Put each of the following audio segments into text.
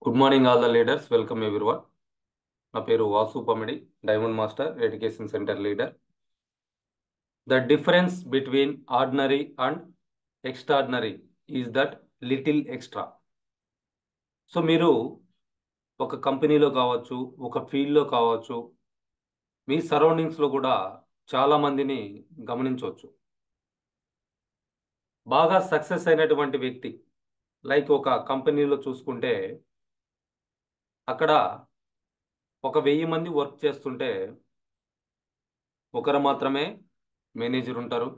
Good morning all the leaders. Welcome everyone. నా పేరు Vasu Pamidi, diamond master education centre leader. The difference between ordinary and extraordinary is that little extra. So మీరు ఒక కంపెనీలో కావచ్చు, ఒక ఫీల్డ్లో కావచ్చు, మీ సరౌండింగ్స్లో కూడా చాలా మందిని గమనించవచ్చు. బాగా సక్సెస్ అయినటువంటి వ్యక్తి, లైక్ ఒక కంపెనీలో చూసుకుంటే అక్కడ ఒక 1000 మంది వర్క్ చేస్తుంటే ఒకరు మాత్రమే మేనేజర్ ఉంటారు,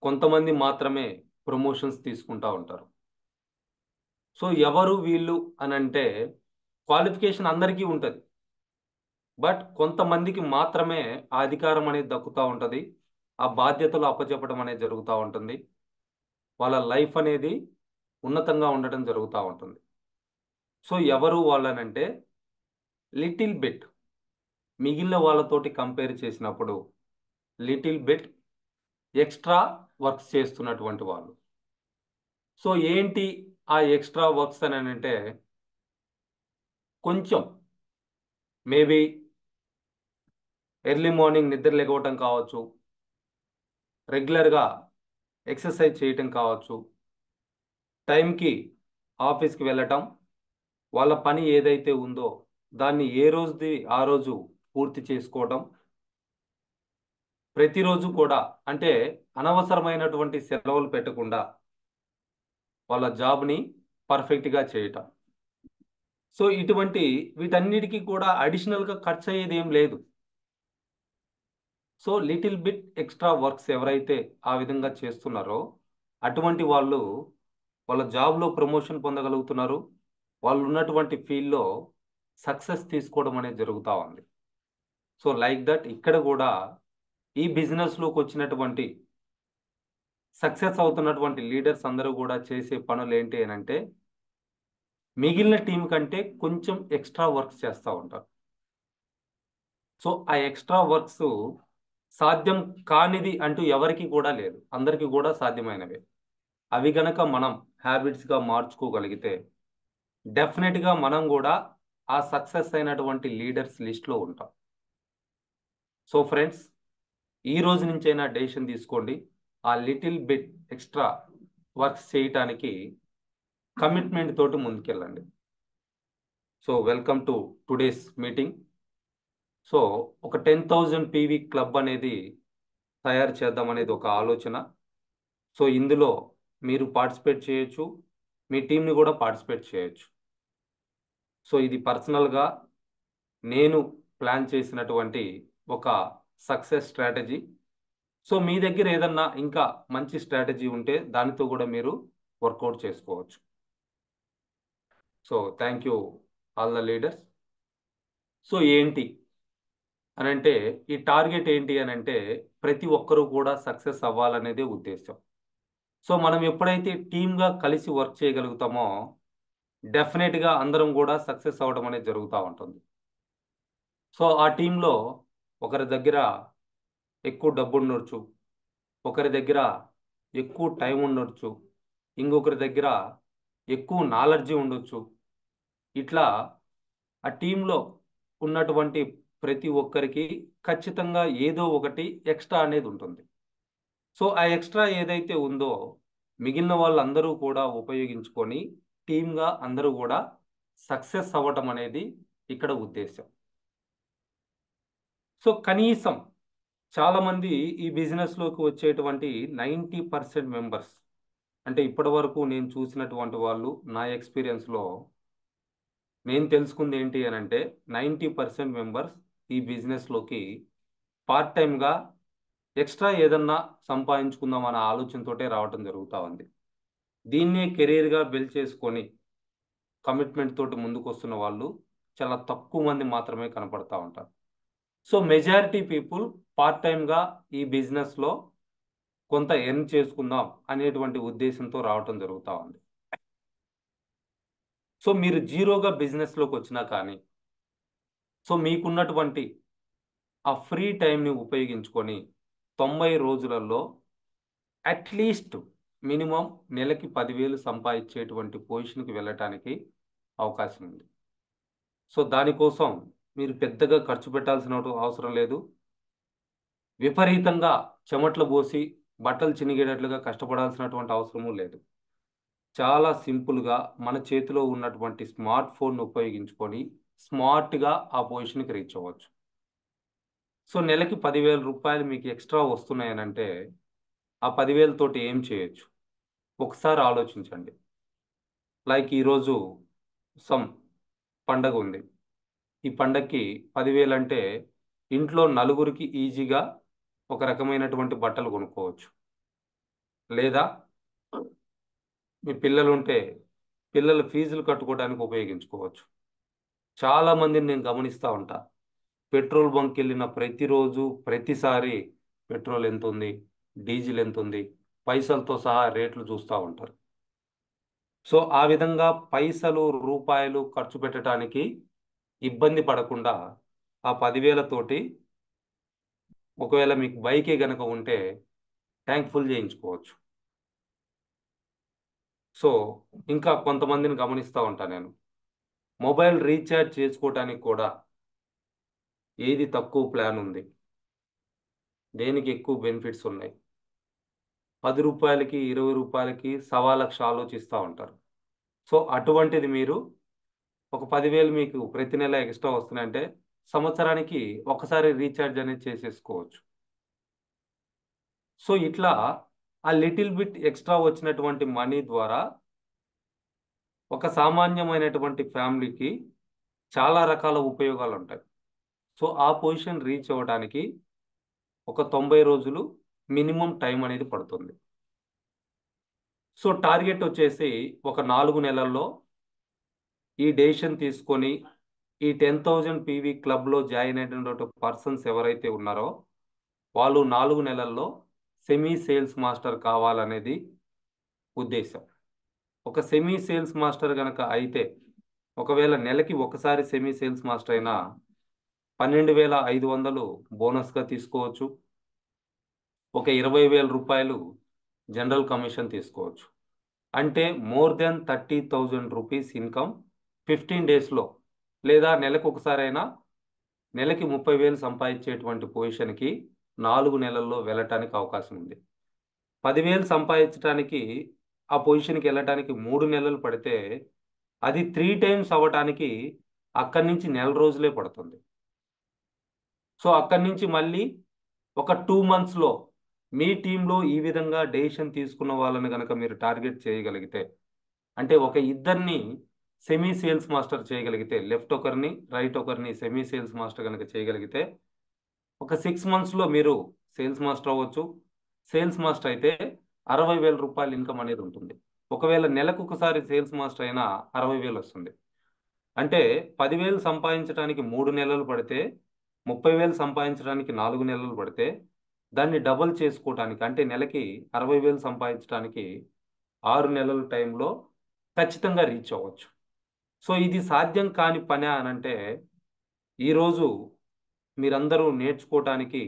కొంతమంది మాత్రమే ప్రమోషన్స్ తీసుకుంటా ఉంటారు. సో ఎవరు వీళ్ళు అని అంటే క్వాలిఫికేషన్ అందరికీ ఉంటుంది, బట్ కొంతమందికి మాత్రమే ఆ అధికారం అనేది దక్కుతూ ఉంటుంది, ఆ బాధ్యతలు అప్పచెప్పడం అనేది జరుగుతూ ఉంటుంది, వాళ్ళ లైఫ్ అనేది ఉన్నతంగా ఉండటం జరుగుతూ ఉంటుంది. సో ఎవరు వాళ్ళనంటే లిటిల్ బిట్ మిగిలిన వాళ్ళతోటి కంపేర్ చేసినప్పుడు లిటిల్ బిట్ ఎక్స్ట్రా వర్క్స్ చేస్తున్నటువంటి వాళ్ళు. సో ఏంటి ఆ ఎక్స్ట్రా వర్క్స్ అని అంటే కొంచెం మేబీ ఎర్లీ మార్నింగ్ నిద్ర లేకపోవటం కావచ్చు, రెగ్యులర్గా ఎక్సర్సైజ్ చేయటం కావచ్చు, టైంకి ఆఫీస్కి వెళ్ళటం, వాళ్ళ పని ఏదైతే ఉందో దాన్ని ఏ రోజుది ఆ రోజు పూర్తి చేసుకోవటం, ప్రతిరోజు కూడా అంటే అనవసరమైనటువంటి సెలవులు పెట్టకుండా వాళ్ళ జాబ్ని పర్ఫెక్ట్గా చేయటం. సో ఇటువంటి వీటన్నిటికీ కూడా అడిషనల్గా ఖర్చు అయ్యేది ఏం లేదు. So little bit extra works ఎవరైతే ఆ విధంగా చేస్తున్నారో అటువంటి వాళ్ళు వాళ్ళ జాబ్లో ప్రమోషన్ పొందగలుగుతున్నారు, వాళ్ళు ఉన్నటువంటి ఫీల్డ్లో సక్సెస్ తీసుకోవడం అనేది జరుగుతూ ఉంది. సో లైక్ దట్ ఇక్కడ కూడా ఈ బిజినెస్లోకి వచ్చినటువంటి సక్సెస్ అవుతున్నటువంటి లీడర్స్ అందరూ కూడా చేసే పనులు ఏంటి అని అంటే మిగిలిన టీం కంటే కొంచెం ఎక్స్ట్రా వర్క్స్ చేస్తూ ఉంటారు. సో ఆ ఎక్స్ట్రా వర్క్స్ సాధ్యం కానిది అంటూ ఎవరికి కూడా లేదు, అందరికీ కూడా సాధ్యమైనవే. అవి గనక మనం హ్యాబిట్స్గా మార్చుకోగలిగితే డెఫినెట్గా మనం కూడా ఆ సక్సెస్ అయినటువంటి లీడర్స్ లిస్ట్లో ఉంటాం. సో ఫ్రెండ్స్, ఈ రోజు నుంచైనా డెసిషన్ తీసుకోండి, ఆ లిటిల్ బిట్ ఎక్స్ట్రా వర్క్స్ చేయటానికి కమిట్మెంట్ తోటి ముందుకెళ్ళండి. So welcome to today's meeting. So ఒక 10,000 పీవీ క్లబ్ అనేది తయారు చేద్దాం అనేది ఒక ఆలోచన. సో ఇందులో మీరు పార్టిసిపేట్ చేయొచ్చు, మీ టీంని కూడా పార్టిసిపేట్ చేయొచ్చు. సో ఇది పర్సనల్గా నేను ప్లాన్ చేసినటువంటి ఒక సక్సెస్ స్ట్రాటజీ. సో మీ దగ్గర ఏదన్నా ఇంకా మంచి స్ట్రాటజీ ఉంటే దానితో కూడా మీరు వర్కౌట్ చేసుకోవచ్చు. So thank you all the leaders. So ఏంటి అని అంటే ఈ టార్గెట్ ఏంటి అని అంటే ప్రతి ఒక్కరూ కూడా సక్సెస్ అవ్వాలనేదే ఉద్దేశం. సో మనం ఎప్పుడైతే టీమ్గా కలిసి వర్క్ చేయగలుగుతామో డెఫినెట్గా అందరం కూడా సక్సెస్ అవ్వడం అనేది జరుగుతూ ఉంటుంది. సో ఆ టీంలో ఒకరి దగ్గర ఎక్కువ డబ్బు ఉండొచ్చు, ఒకరి దగ్గర ఎక్కువ టైం ఉండొచ్చు, ఇంకొకరి దగ్గర ఎక్కువ నాలెడ్జి ఉండొచ్చు. ఇట్లా ఆ టీంలో ఉన్నటువంటి ప్రతి ఒక్కరికి ఖచ్చితంగా ఏదో ఒకటి ఎక్స్ట్రా అనేది ఉంటుంది. సో ఆ ఎక్స్ట్రా ఏదైతే ఉందో మిగిలిన వాళ్ళందరూ కూడా ఉపయోగించుకొని టీమ్గా అందరూ కూడా సక్సెస్ అవ్వటం అనేది ఇక్కడ ఉద్దేశం. సో కనీసం చాలామంది ఈ బిజినెస్లోకి వచ్చేటువంటి 90% మెంబర్స్, అంటే ఇప్పటి వరకు నేను చూసినటువంటి వాళ్ళు, నా ఎక్స్పీరియన్స్లో నేను తెలుసుకుంది ఏంటి అని అంటే 90% మెంబర్స్ ఈ బిజినెస్లోకి పార్ట్ టైంగా ఎక్స్ట్రా ఏదన్నా సంపాదించుకుందాం అనే ఆలోచనతోటే రావటం జరుగుతూ ఉంది. దీన్నే కెరీర్గా బిల్డ్ చేసుకొని కమిట్మెంట్ తోటి ముందుకు వస్తున్న వాళ్ళు చాలా తక్కువ మంది మాత్రమే కనపడతా ఉంటారు. సో మెజారిటీ పీపుల్ పార్ట్ టైంగా ఈ బిజినెస్లో కొంత ఎర్న్ చేసుకుందాం అనేటువంటి ఉద్దేశంతో రావటం జరుగుతూ ఉంది. సో మీరు జీరోగా బిజినెస్లోకి వచ్చినా కానీ సో మీకున్నటువంటి ఆ ఫ్రీ టైంని ఉపయోగించుకొని 90 రోజులలో అట్లీస్ట్ మినిమం నెలకి 10,000 సంపాదించేటువంటి పొజిషన్కి వెళ్ళటానికి అవకాశం ఉంది. సో దానికోసం మీరు పెద్దగా ఖర్చు పెట్టాల్సిన అవసరం లేదు. విపరీతంగా చెమట్లు పోసి బట్టలు చినిగేటట్లుగా కష్టపడాల్సినటువంటి అవసరము లేదు. చాలా సింపుల్‌గా మన చేతిలో ఉన్నటువంటి స్మార్ట్ ఫోన్‌ను ఉపయోగించుకొని స్మార్ట్‌గా ఆ పొజిషన్‌కి రీచ్ అవ్వచ్చు. సో నెలకి రూ. 10,000 మీకు ఎక్స్‌ట్రా వస్తున్నాయనంటే, ఆ 10,000 తోటి ఏం చేయొచ్చు? ఒకసారి ఆలోచించండి. లైక్ ఈరోజు సమ్ పండగుంది. ఈ పండక్కి 10,000 అంటే ఇంట్లో నలుగురికి ఈజీగా ఒక రకమైనటువంటి బట్టలు కొనుక్కోవచ్చు. లేదా మీ పిల్లలుంటే పిల్లల ఫీజులు కట్టుకోవడానికి ఉపయోగించుకోవచ్చు. చాలా మందిని నేను గమనిస్తా ఉంటా. పెట్రోల్ బంక్‌కెళ్ళిన ప్రతిరోజు, ప్రతిసారి పెట్రోల్ ఎంతుంది? డీజిల్ ఎంతుంది? పైసలతో సహా రేట్లు చూస్తా ఉంటారు. సో, ఆ విధంగా పైసలు, రూపాయలు ఖర్చు పెట్టటానికి ఇబ్బంది పడకుండా ఆ 10,000 తోటి ఒకవేళ మీకు బైకే గనక ఉంటే ట్యాంక్ ఫుల్ చేయించుకోవచ్చు. సో, ఇంకా కొంతమందిని గమనిస్తా ఉంటా నేను. మొబైల్ రీచార్జ్ చేసుకోవటానికి కూడా ఏది తక్కువ ప్లాన్ ఉంది? దేనికి ఎక్కువ బెనిఫిట్స్ ఉన్నాయి? రూ. 10కి, రూ. 20కి సవా లక్ష ఆలోచిస్తా ఉంటారు. సో, అటువంటిది మీరు ఒక 10,000 మీకు ప్రతి నెల ఎక్స్‌ట్రా వస్తున్నాయంటే, సంవత్సరానికి ఒక్కసారి రీచార్జ్ అనేది చేసేసుకోవచ్చు. సో, ఇట్లా ఆ లిటిల్ బిట్ ఎక్స్‌ట్రా వచ్చినటువంటి మనీ ద్వారా ఒక సామాన్యమైనటువంటి ఫ్యామిలీకి చాలా రకాల ఉపయోగాలుంటాయి. సో, ఆ పొజిషన్ రీచ్ అవ్వడానికి ఒక 90 రోజులు మినిమమ్ టైం అనేది పడుతుంది. సో, టార్గెట్ వచ్చేసి ఒక 4 నెలల్లో ఈ డెసిషన్ తీసుకొని ఈ 10,000 పీవీ క్లబ్‌లో జాయిన్ అయినటువంటి పర్సన్స్ ఎవరైతే ఉన్నారో, వాళ్ళు 4 నెలల్లో సెమీ సేల్స్ మాస్టర్ కావాలనేది ఉద్దేశ్యం. ఒక సెమీ సేల్స్ మాస్టర్ గనక అయితే, ఒకవేళ నెలకి ఒకసారి సెమీ సేల్స్ మాస్టర్ అయినా 12,500 బోనస్‌గా తీసుకోవచ్చు. ఒక రూ. 20,000 జనరల్ కమిషన్ తీసుకోవచ్చు. అంటే మోర్ థాన్ 30,000 రూపీస్ ఇన్‌కమ్ 15 డేస్‌లో లేదా నెలకొకసారైనా నెలకి 30,000 సంపాదించేటువంటి పొజిషన్‌కి 4 నెలల్లో వెళ్ళటానికి అవకాశం ఉంది. 10,000 సంపాదించటానికి ఆ పొజిషన్‌కెళ్ళటానికి 3 నెలలు పడితే, అది 3 టైమ్స్ అవ్వటానికి అక్కడి నుంచి నెల రోజులే పడుతుంది. సో, అక్కడి నుంచి మళ్ళీ ఒక 2 మంత్స్‌లో మీ టీమ్‌లో ఈ విధంగా డెసిషన్ తీసుకున్న వాళ్ళని గనక మీరు టార్గెట్ చేయగలిగితే, అంటే ఒక ఇద్దరిని సెమీ సేల్స్ మాస్టర్ చేయగలిగితే, లెఫ్ట్ ఒకరిని, రైట్ ఒకరిని సెమీ సేల్స్ మాస్టర్ గనక చేయగలిగితే ఒక 6 మంత్స్‌లో మీరు సేల్స్ మాస్టర్ అవ్వచ్చు. సేల్స్ మాస్టర్ అయితే రూ. 60,000 ఇన్‌కమ్ అనేది ఉంటుంది. ఒకవేళ నెలకొకసారి సేల్స్ మాస్టర్ అయినా 60,000 వస్తుంది. అంటే 10,000 సంపాదించడానికి 3 నెలలు పడితే, 30,000 సంపాదించడానికి 4 నెలలు పడితే, దాన్ని డబుల్ చేసుకోవటానికి అంటే నెలకి 60,000 సంపాదించడానికి 6 నెలల టైంలో ఖచ్చితంగా రీచ్ అవ్వచ్చు. సో, ఇది సాధ్యం కాని పనా అనంటే, ఈరోజు మీరందరూ నేర్చుకోవటానికి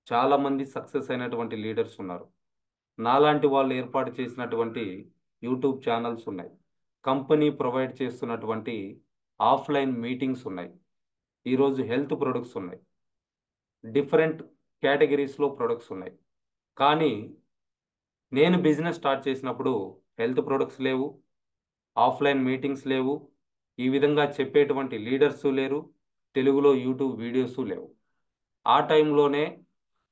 చాలామంది సక్సెస్ అయినటువంటి లీడర్స్ ఉన్నారు. నాలాంటి వాళ్ళు ఏర్పాటు చేసినటువంటి యూట్యూబ్ ఛానల్స్ ఉన్నాయి. కంపెనీ ప్రొవైడ్ చేస్తున్నటువంటి ఆఫ్‌లైన్ మీటింగ్స్ ఉన్నాయి. ఈరోజు హెల్త్ ప్రొడక్ట్స్ ఉన్నాయి. డిఫరెంట్ కేటగరీస్‌లో ప్రొడక్ట్స్ ఉన్నాయి. కానీ నేను బిజినెస్ స్టార్ట్ చేసినప్పుడు హెల్త్ ప్రొడక్ట్స్ లేవు. ఆఫ్‌లైన్ మీటింగ్స్ లేవు. ఈ విధంగా చెప్పేటువంటి లీడర్సు లేరు. తెలుగులో యూట్యూబ్ వీడియోసు లేవు. ఆ టైంలోనే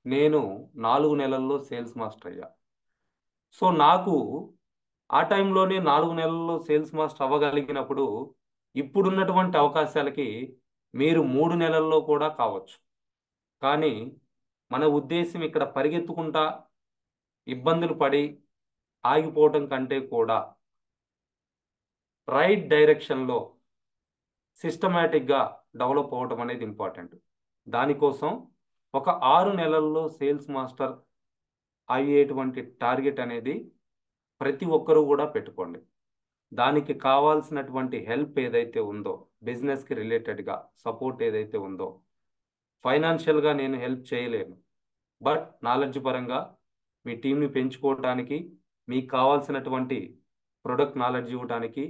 నేను 4 నెలల్లో సేల్స్ మాస్టర్ అయ్యా. సో, నాకు ఆ టైంలోనే 4 నెలల్లో సేల్స్ మాస్టర్ అవ్వగలిగినప్పుడు, ఇప్పుడున్నటువంటి అవకాశాలకి మీరు 3 నెలల్లో కూడా కావచ్చు. కానీ, మన ఉద్దేశ్యం ఇక్కడ పరిగెత్తుకుంటా, ఇబ్బందులు పడి, ఆగిపోవటం కంటే కూడా రైట్ డైరెక్షన్‌లో సిస్టమాటిక్‌గా డెవలప్ అవ్వటం అనేది ఇంపార్టెంట్. దానికోసం ఒక 6 నెలల్లో సేల్స్ మాస్టర్ అయ్యేటువంటి టార్గెట్ అనేది ప్రతి ఒక్కరు గూడా పెట్టుకోండి. దానికి కావాల్సినటువంటి హెల్ప్ ఏదైతే ఉందో, బిజినెస్‌కి రిలేటెడ్‌గా సపోర్ట్ ఏదైతే ఉందో, ఫైనాన్షియల్‌గా నేను హెల్ప్ చేయలేను. బట్ నాలెడ్జ్ పరంగా మీ టీమ్‌ని పెంచుకోవటానికి, మీకు కావాల్సినటువంటి ప్రొడక్ట్ నాలెడ్జ్ ఇవ్వటానికి,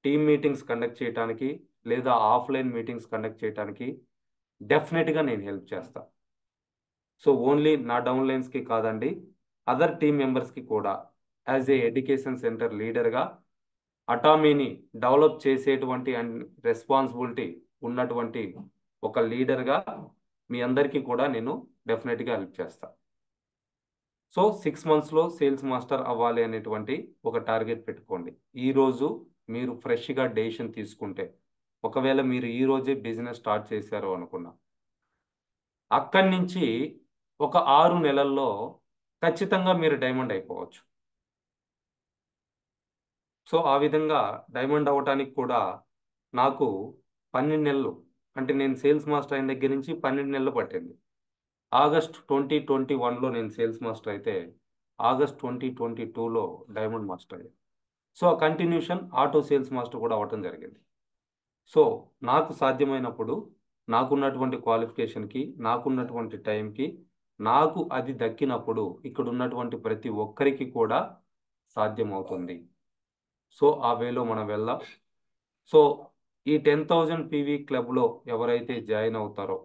టీమ్ మీటింగ్స్ కండక్ట్ చేయడానికి లేదా ఆఫ్లైన్ మీటింగ్స్ కండక్ట్ చేయడానికి డెఫినెట్గా నేను హెల్ప్ చేస్తా. సో ఓన్లీ నా డౌన్లైన్స్కి కాదండి, అదర్ టీమ్ మెంబర్స్కి కూడా యాజ్ ఏ ఎడ్యుకేషన్ సెంటర్ లీడర్గా అటామీని డెవలప్ చేసేటువంటి అండ్ రెస్పాన్సిబిలిటీ ఉన్నటువంటి ఒక లీడర్గా మీ అందరికీ కూడా నేను డెఫినెట్గా హెల్ప్ చేస్తా. సో 6 monthsలో సేల్స్ మాస్టర్ అవ్వాలి అనేటువంటి ఒక టార్గెట్ పెట్టుకోండి. ఈరోజు మీరు ఫ్రెష్గా డెసిషన్ తీసుకుంటే, ఒకవేళ మీరు ఈ రోజే బిజినెస్ స్టార్ట్ చేశారు అనుకున్నా, అక్కడి నుంచి ఒక 6 నెలల్లో ఖచ్చితంగా మీరు డైమండ్ అయిపోవచ్చు. సో ఆ విధంగా డైమండ్ అవ్వటానికి కూడా నాకు 12 నెలలు, అంటే నేను సేల్స్ మాస్టర్ అయిన దగ్గర నుంచి 12 నెలలు పట్టింది. ఆగస్ట్ 2021లో నేను సేల్స్ మాస్టర్ అయితే ఆగస్ట్ 2022లో డైమండ్ మాస్టర్ అయ్యాను. సో ఆ కంటిన్యూషన్ ఆటో సేల్స్ మాస్టర్ కూడా అవ్వటం జరిగింది. సో నాకు సాధ్యమైనప్పుడు, నాకున్నటువంటి క్వాలిఫికేషన్కి, నాకున్నటువంటి టైంకి, నాకు అది దక్కినప్పుడు ఇక్కడ ఉన్నటువంటి ప్రతి ఒక్కరికి కూడా సాధ్యమవుతుంది. సో ఆ వేలో మనం వెళ్దాం. సో ఈ 10,000 పీవీ క్లబ్లో ఎవరైతే జాయిన్ అవుతారో,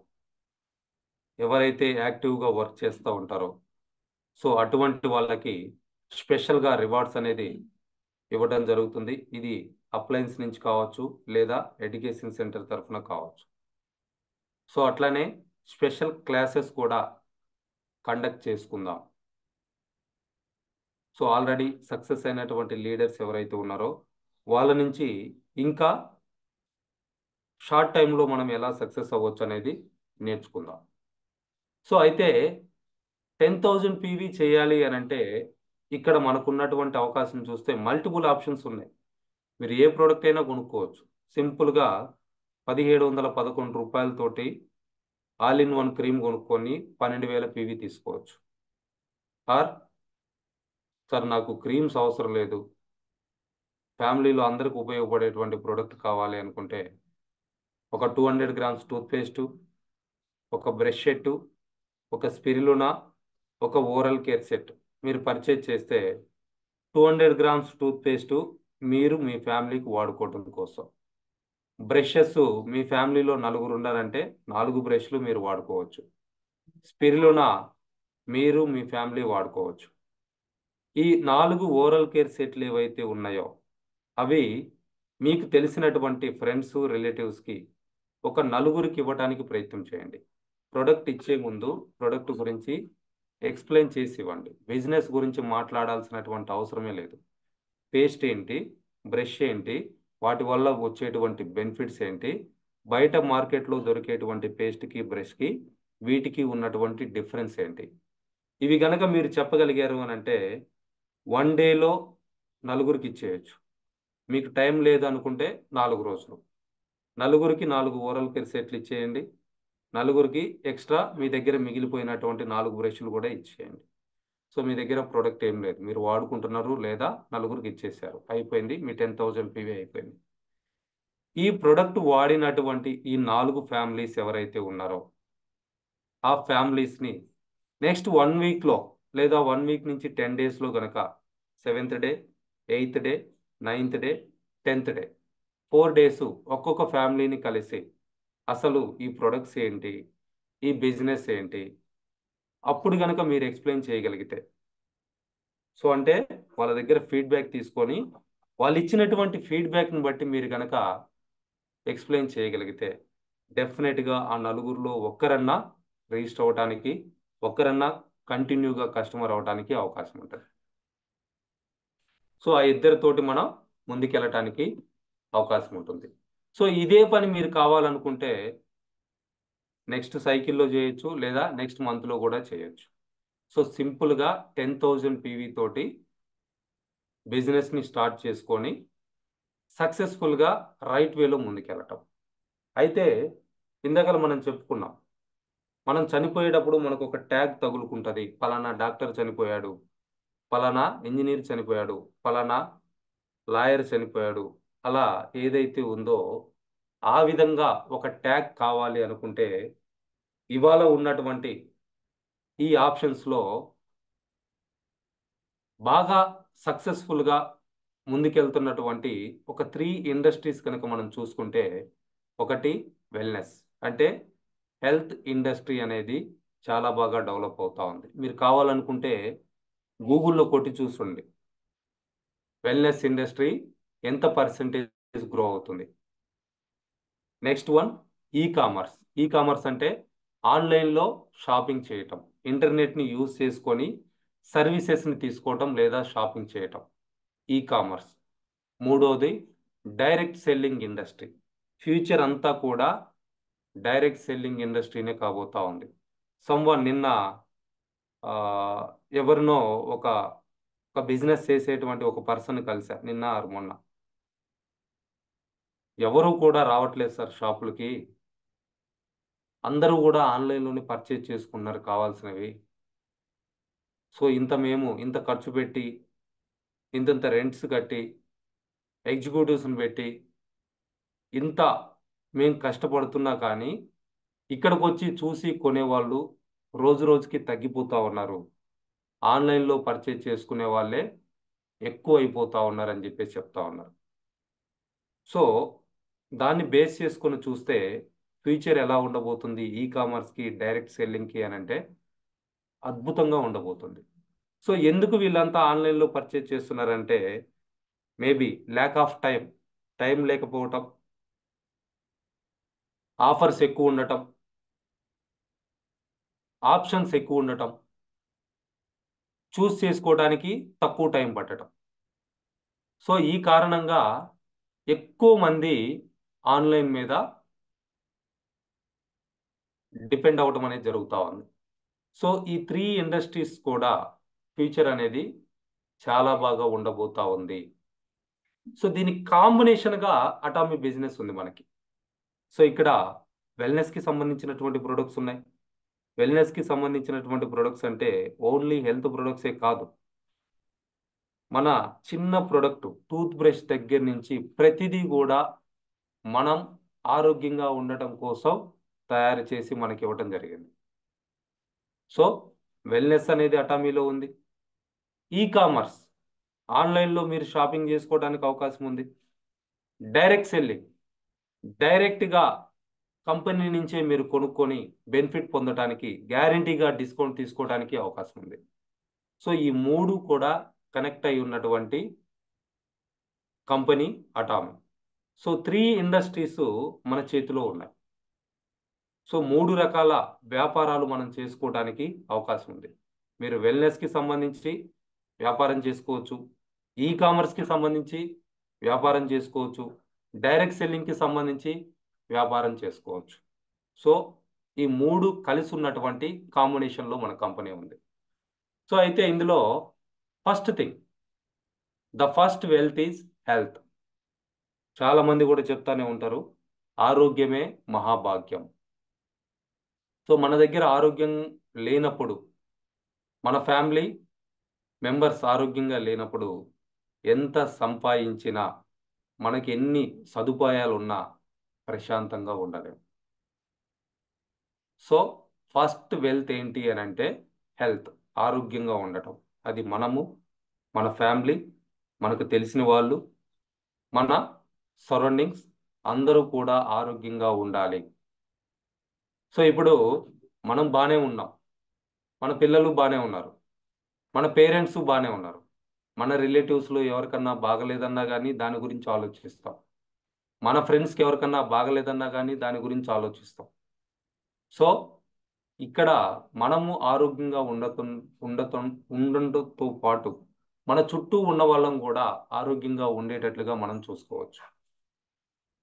ఎవరైతే యాక్టివ్గా వర్క్ చేస్తూ ఉంటారో, సో అటువంటి వాళ్ళకి స్పెషల్గా రివార్డ్స్ అనేది ఇవ్వడం జరుగుతుంది. ఇది అప్లయన్స్ నుంచి కావచ్చు లేదా ఎడ్యుకేషన్ సెంటర్ తరఫున కావచ్చు. సో అట్లానే స్పెషల్ క్లాసెస్ కూడా కండక్ట్ చేసుకుందాం. సో ఆల్రెడీ సక్సెస్ అయినటువంటి లీడర్స్ ఎవరైతే ఉన్నారో వాళ్ళ నుంచి ఇంకా షార్ట్ టైంలో మనం ఎలా సక్సెస్ అవ్వచ్చు అనేది నేర్చుకుందాం. సో అయితే 10,000 పీవీ చేయాలి అని అంటే ఇక్కడ మనకున్నటువంటి అవకాశం చూస్తే మల్టిపుల్ ఆప్షన్స్ ఉన్నాయి. మీరు ఏ ప్రోడక్ట్ అయినా కొనుక్కోవచ్చు. సింపుల్గా 1,711 రూపాయలతోటి ఆల్ ఇన్ వన్ క్రీమ్ కొనుక్కొని 12,000 పీవీ తీసుకోవచ్చు. ఆర్ సార్ నాకు క్రీమ్స్ అవసరం లేదు, ఫ్యామిలీలో అందరికి ఉపయోగపడేటువంటి ప్రోడక్ట్ కావాలి అనుకుంటే ఒక 200 grams టూత్పేస్టు, ఒక బ్రష్ సెట్, ఒక స్పిరిలునా, ఒక ఓరల్ కేర్ సెట్ మీరు పర్చేజ్ చేస్తే 200 grams టూత్పేస్టు మీరు మీ ఫ్యామిలీకి వాడుకోవడం కోసం, బ్రషెస్ మీ ఫ్యామిలీలో నలుగురు ఉన్నారంటే 4 బ్రష్లు మీరు వాడుకోవచ్చు, స్పిరిలునా మీరు మీ ఫ్యామిలీ వాడుకోవచ్చు. ఈ 4 ఓరల్ కేర్ సెట్లు ఏవైతే ఉన్నాయో అవి మీకు తెలిసినటువంటి ఫ్రెండ్స్, రిలేటివ్స్కి ఒక నలుగురికి ఇవ్వడానికి ప్రయత్నం చేయండి. ప్రొడక్ట్ ఇచ్చే ముందు ప్రొడక్ట్ గురించి ఎక్స్ప్లెయిన్ చేసి ఇవ్వండి. బిజినెస్ గురించి మాట్లాడాల్సినటువంటి అవసరమే లేదు. పేస్ట్ ఏంటి, బ్రష్ ఏంటి, వాటి వల్ల వచ్చేటువంటి బెనిఫిట్స్ ఏంటి, బయట మార్కెట్లో దొరికేటువంటి పేస్ట్కి, బ్రష్కి వీటికి ఉన్నటువంటి డిఫరెన్స్ ఏంటి, ఇవి గనక మీరు చెప్పగలిగారు అని అంటే 1 డేలో నలుగురికి ఇచ్చేయచ్చు. మీకు టైం లేదు అనుకుంటే 4 రోజులు, నలుగురికి 4 ఓరల్ కేర్ సెట్లు ఇచ్చేయండి. నలుగురికి ఎక్స్ట్రా మీ దగ్గర మిగిలిపోయినటువంటి 4 బ్రష్లు కూడా ఇచ్చేయండి. సో మీ దగ్గర ప్రోడక్ట్ ఏం లేదు, మీరు వాడుకుంటున్నారు లేదా నలుగురికి ఇచ్చేసారు, అయిపోయింది, మీ 10,000 పీవీ అయిపోయింది. ఈ ప్రోడక్ట్ వాడినటువంటి ఈ 4 ఫ్యామిలీస్ ఎవరైతే ఉన్నారో ఆ ఫ్యామిలీస్ని నెక్స్ట్ 1 వీక్లో లేదా 1 వీక్ నుంచి 10 డేస్లో కనుక 7th day, 8th day, 9th day, 10th day 4 days ఒక్కొక్క ఫ్యామిలీని కలిసి అసలు ఈ ప్రొడక్ట్స్ ఏంటి, ఈ బిజినెస్ ఏంటి, అప్పుడు కనుక మీరు ఎక్స్ప్లెయిన్ చేయగలిగితే, సో అంటే వాళ్ళ దగ్గర ఫీడ్బ్యాక్ తీసుకొని వాళ్ళు ఇచ్చినటువంటి ఫీడ్బ్యాక్ని బట్టి మీరు కనుక ఎక్స్ప్లెయిన్ చేయగలిగితే డెఫినెట్గా ఆ నలుగురిలో ఒక్కరన్నా రిజిస్టర్ అవ్వడానికి, ఒక్కరన్నా కంటిన్యూగా కస్టమర్ అవ్వడానికి అవకాశం ఉంటుంది. సో ఆ ఇద్దరితోటి మనం ముందుకెళ్ళటానికి అవకాశం ఉంటుంది. సో ఇదే పని మీరు కావాలనుకుంటే నెక్స్ట్ సైకిల్లో చేయొచ్చు లేదా నెక్స్ట్ మంత్లో కూడా చేయొచ్చు. సో సింపుల్గా 10,000 పీవీ తోటి బిజినెస్ని స్టార్ట్ చేసుకొని సక్సెస్ఫుల్గా రైట్ వేలో ముందుకెళ్ళటం. అయితే ఇందాక మనం చెప్పుకున్నాం, మనం చనిపోయేటప్పుడు మనకు ఒక ట్యాగ్ తగులుకుంటుంది, పలానా డాక్టర్ చనిపోయాడు, పలానా ఇంజనీర్ చనిపోయాడు, పలానా లాయర్ చనిపోయాడు, అలా ఏదైతే ఉందో ఆ విధంగా ఒక ట్యాగ్ కావాలి అనుకుంటే ఇవాళ ఉన్నటువంటి ఈ ఆప్షన్స్లో బాగా సక్సెస్ఫుల్గా ముందుకెళ్తున్నటువంటి ఒక 3 ఇండస్ట్రీస్ కనుక మనం చూసుకుంటే, ఒకటి వెల్‌నెస్. అంటే హెల్త్ ఇండస్ట్రీ అనేది చాలా బాగా డెవలప్ అవుతా ఉంది. మీరు కావాలనుకుంటే గూగుల్‌లో కొట్టి చూసుకోండి. వెల్‌నెస్ ఇండస్ట్రీ ఎంత పర్సెంటేజ్ గ్రో అవుతుంది. Next one ecommerce. ఈ-కామర్స్ అంటే ఆన్‌లైన్‌లో షాపింగ్ చేయటం. ఇంటర్నెట్‌ని యూజ్ చేసుకొని సర్వీసెస్‌ని తీసుకోవటం లేదా షాపింగ్ చేయటం. ఈ-కామర్స్. మూడోది డైరెక్ట్ సెల్లింగ్ ఇండస్ట్రీ. ఫ్యూచర్ అంతా కూడా డైరెక్ట్ సెల్లింగ్ ఇండస్ట్రీనే కాబోతా ఉంది. సమ్‌వన్ నిన్న ఆహ్, ఎవరినో ఒక ఒక బిజినెస్ చేసేటువంటి ఒక పర్సన్‌ని కలిసా. నిన్న ఆర్ మొన్న. ఎవరు కూడా రావట్లేదు సార్ షాపులకి. అందరూ గూడా ఆన్‌లైన్‌లోనే పర్చేజ్ చేసుకుంటున్నారు కావాల్సినవి. సో, మేము ఇంత ఖర్చు పెట్టి, ఇంతింత రెంట్స్ కట్టి, ఎగ్జిక్యూటివ్స్‌ని పెట్టి, ఇంత మేము కష్టపడుతున్నా కానీ, ఇక్కడికొచ్చి చూసి కొనేవాళ్ళు రోజు రోజుకి తగ్గిపోతా ఉన్నారు. ఆన్‌లైన్‌లో పర్చేజ్ చేసుకునే వాళ్ళే ఎక్కువైపోతా ఉన్నారని జెప్పేసి చెప్తా ఉన్నారు. సో, దాన్ని బేస్ చేసుకొని చూస్తే ఫ్యూచర్ ఎలా ఉండబోతుంది ఈ-కామర్స్‌కి, డైరెక్ట్ సెల్లింగ్‌కి అనంటే అద్భుతంగా ఉండబోతుంది. సో, ఎందుకు వీళ్ళంతా ఆన్‌లైన్‌లో పర్చేజ్ చేస్తున్నారంటే, maybe lack of time. Time లేకపోవటం, ఆఫర్స్ ఎక్కువుండటం, ఆప్షన్స్ ఎక్కువుండటం, చూజ్ చేసుకోవడానికి తక్కువ టైం పట్టటం. సో, ఈ కారణంగా ఎక్కువ మంది ఆన్‌లైన్ మీద డిపెండ్ అవ్వటం అనేది జరుగుతా ఉంది. సో, ఈ 3 ఇండస్ట్రీస్ కూడా ఫ్యూచర్ అనేది చాలా బాగా ఉండబోతా ఉంది. సో, దీనికి కాంబినేషన్‌గా అటామీ బిజినెస్ ఉంది మనకి. సో, ఇక్కడ వెల్‌నెస్‌కి సంబంధించినటువంటి ప్రొడక్ట్స్ ఉన్నాయి. వెల్‌నెస్‌కి సంబంధించినటువంటి ప్రొడక్ట్స్ అంటే ఓన్లీ హెల్త్ ప్రొడక్ట్సే కాదు. మన చిన్న ప్రొడక్ట్ టూత్ బ్రష్ దగ్గర నుంచి ప్రతిదీ గూడా మనం ఆరోగ్యంగా ఉండటం కోసం తయారు చేసి మనకివ్వటం జరిగింది. సో, వెల్‌నెస్ అనేది అటామీలో ఉంది. ఈ-కామర్స్ ఆన్‌లైన్‌లో మీరు షాపింగ్ జేసుకోవడానికి అవకాశం ఉంది. డైరెక్ట్ సెల్లింగ్ డైరెక్ట్‌గా కంపెనీ నుంచే మీరు కొనుక్కొని బెనిఫిట్ పొందటానికి గ్యారంటీగా డిస్కౌంట్ తీసుకోవడానికి అవకాశం ఉంది. సో, ఈ 3 కూడా కనెక్ట్ అయ్యి ఉన్నటువంటి కంపెనీ అటామీ. సో, 3 ఇండస్ట్రీస్ మన చేతిలో ఉన్నాయి. సో, 3 రకాల వ్యాపారాలు మనం చేసుకోవటానికి అవకాశం ఉంది. మీరు వెల్‌నెస్‌కి సంబంధించి వ్యాపారం చేసుకోవచ్చు. ఈ-కామర్స్‌కి సంబంధించి వ్యాపారం చేసుకోవచ్చు. డైరెక్ట్ సెల్లింగ్‌కి సంబంధించి వ్యాపారం చేసుకోవచ్చు. సో, ఈ 3 కలిసున్నటువంటి కాంబినేషన్‌లో మన కంపెనీ ఉంది. సో, అయితే ఇందులో first thing the first wealth is health. చాలా మంది గూడా చెప్తానే ఉంటారు. ఆరోగ్యమే మహాభాగ్యం. సో, మన దగ్గర ఆరోగ్యం లేనప్పుడు, మన ఫ్యామిలీ మెంబర్స్ ఆరోగ్యంగా లేనప్పుడు ఎంత సంపాయించినా, మనకెన్ని సదుపాయాలున్నా ప్రశాంతంగా ఉండలేం. సో, ఫస్ట్ వెల్త్ ఏంటి అనంటే హెల్త్. ఆరోగ్యంగా ఉండటం. అది మనము, మన ఫ్యామిలీ, మనకు తెలిసిన వాళ్ళు, మన సరౌండింగ్స్ అందరూ కూడా ఆరోగ్యంగా ఉండాలి. సో, ఇప్పుడు మనం బానే ఉన్నాం. మన పిల్లలు బానే ఉన్నారు. మన పేరెంట్సు బానే ఉన్నారు. మన రిలేటివ్స్‌లో ఎవరికన్నా బాగాలేదన్నా గాని దాని గురించి ఆలోచిస్తాం. మన ఫ్రెండ్స్‌కి ఎవరికన్నా బాగాలేదన్నా గాని దాని గురించి ఆలోచిస్తాం. సో, ఇక్కడ మనము ఆరోగ్యంగా ఉండటం ఉండటంతో పాటు మన చుట్టూ ఉన్న వాళ్ళం గూడా ఆరోగ్యంగా ఉండేటట్లుగా మనం చూసుకోవచ్చు.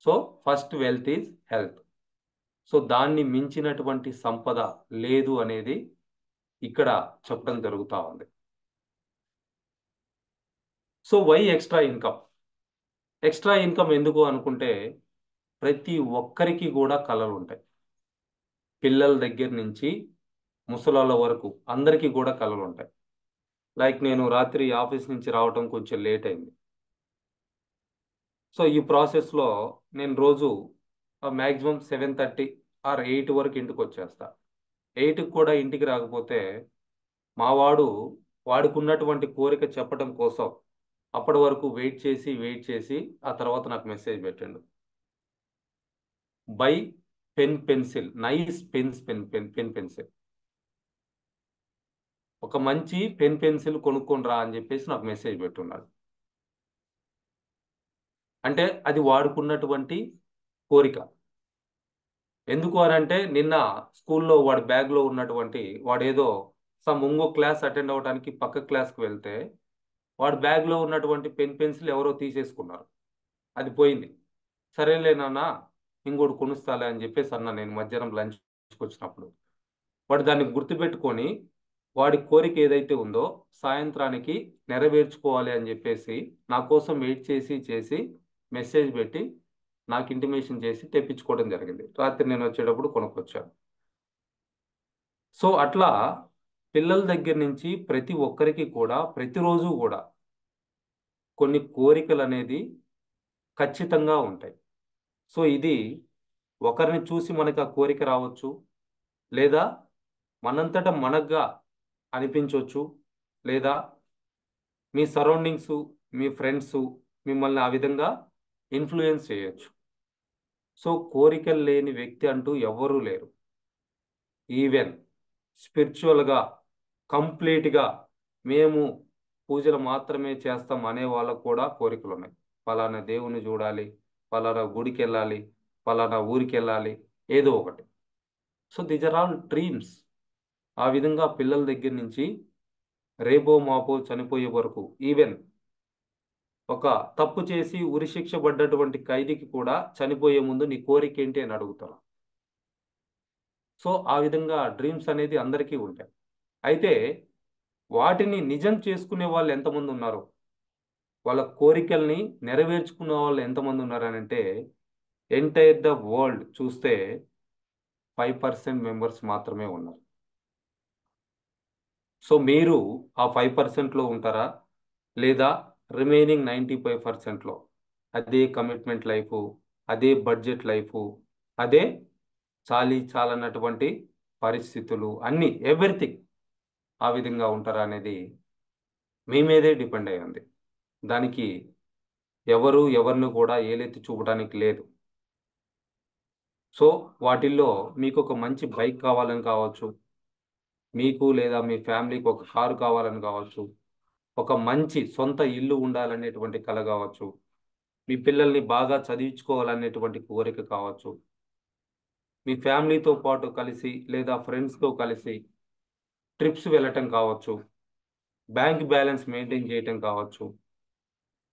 So, first wealth is health. So, దాన్ని మించినటువంటి సంపద లేదు అనేది ఇక్కడ చెప్పడం జరుగుతా ఉంది. So, why extra income? Extra income ఎందుకు అనుకుంటే, ప్రతి ఒక్కరికి గూడా కలలుంటాయి. పిల్లల దగ్గర నుంచి ముసలోళ్ళ వరకు అందరికీ గూడా కలలుంటాయి. లైక్ నేను రాత్రి ఆఫీస్ నుంచి రావటం కొంచెం లేట్ అయింది. సో, ఈ ప్రాసెస్‌లో నేను రోజు మాక్సిమం 7:30 ఆర్ 8 వరకు ఇంటికొచ్చేస్తా. 8కి కూడా ఇంటికి రాకపోతే, మా వాడు వాడికున్నటువంటి కోరిక చెప్పటం కోసం అప్పటి వరకు వెయిట్ చేసి ఆ తర్వాత నాకు మెసేజ్ పెట్టండు. బై పెన్సిల్, నైస్ పెన్సిల్, ఒక మంచి పెన్సిల్ కొనుక్కొని రా అని చెప్పేసి నాకు మెసేజ్ పెట్టున్నాడు. అంటే అది వాడుకున్నటువంటి కోరిక. ఎందుకు అని అంటే నిన్న స్కూల్లో వాడి బ్యాగ్లో ఉన్నటువంటి వాడేదో ఇంకో క్లాస్ అటెండ్ అవ్వడానికి పక్క క్లాస్కి వెళ్తే వాడి బ్యాగ్లో ఉన్నటువంటి పెన్సిల్ ఎవరో తీసేసుకున్నారు. అది పోయింది. సరేలే నాన్న ఇంకోటి కొనుస్తాలే అని చెప్పేసి అన్నా నేను మధ్యాహ్నం లంచ్కి వచ్చినప్పుడు. వాడు దాన్ని గుర్తుపెట్టుకొని వాడి కోరిక ఏదైతే ఉందో సాయంత్రానికి నెరవేర్చుకోవాలి అని చెప్పేసి నా కోసం వెయిట్ చేసి మెసేజ్ పెట్టి నాకు ఇంటిమేషన్ చేసి తెప్పించుకోవడం జరిగింది. రాత్రి నేను వచ్చేటప్పుడు కొనుక్కొచ్చాను. సో అట్లా పిల్లల దగ్గర నుంచి ప్రతి ఒక్కరికి కూడా ప్రతిరోజు కూడా కొన్ని కోరికలు అనేది ఖచ్చితంగా ఉంటాయి. సో ఇది ఒకరిని చూసి మనకు ఆ కోరిక రావచ్చు, లేదా మనంతట మనగ్గా అనిపించవచ్చు, లేదా మీ సరౌండింగ్స్, మీ ఫ్రెండ్స్ మిమ్మల్ని ఆ విధంగా ఇన్ఫ్లుయెన్స్ చేయొచ్చు. సో కోరికలు లేని వ్యక్తి అంటూ ఎవ్వరూ లేరు. ఈవెన్ స్పిరిచువల్గా కంప్లీట్గా మేము పూజలు మాత్రమే చేస్తాం అనే వాళ్ళకు కూడా కోరికలు ఉన్నాయి. ఫలానా దేవుని చూడాలి, ఫలానా గుడికి వెళ్ళాలి, ఫలానా ఊరికి వెళ్ళాలి, ఏదో ఒకటి. So these are all dreams. ఆ విధంగా పిల్లల దగ్గర నుంచి రేపో మాపో చనిపోయే వరకు, ఈవెన్ ఒక తప్పు చేసి ఉరిశిక్ష పడ్డటువంటి ఖైదీకి కూడా చనిపోయే ముందు నీ కోరిక ఏంటి అని అడుగుతారు. సో ఆ విధంగా డ్రీమ్స్ అనేది అందరికీ ఉంటాయి. అయితే వాటిని నిజం చేసుకునే వాళ్ళు ఎంతమంది ఉన్నారు, వాళ్ళ కోరికల్ని నెరవేర్చుకునే వాళ్ళు ఎంతమంది ఉన్నారని అంటే ఎంటైర్ ద వరల్డ్ చూస్తే 5% మెంబర్స్ మాత్రమే ఉన్నారు. సో మీరు ఆ 5%లో ఉంటారా, లేదా రిమైనింగ్ 95%లో అదే కమిట్మెంట్ లైఫ్, అదే బడ్జెట్ లైఫ్, అదే చాలన్నటువంటి పరిస్థితులు అన్నీ ఎవ్రీథింగ్ ఆ విధంగా ఉంటారా అనేది మీ మీదే డిపెండ్ అయి ఉంది. దానికి ఎవరు ఎవరిని కూడా ఏలెత్తి చూపడానికి లేదు. సో వాటిల్లో మీకు ఒక మంచి బైక్ కావాలని కావచ్చు, మీకు లేదా మీ ఫ్యామిలీకి ఒక కారు కావాలని కావచ్చు, ఒక మంచి సొంత ఇల్లు ఉండాలనేటువంటి కల కావచ్చు, మీ పిల్లల్ని బాగా చదివించుకోవాలనేటువంటి కోరిక కావచ్చు, మీ ఫ్యామిలీతో పాటు కలిసి లేదా ఫ్రెండ్స్తో కలిసి ట్రిప్స్ వెళ్ళటం కావచ్చు, బ్యాంక్ బ్యాలెన్స్ మెయింటైన్ చేయటం కావచ్చు,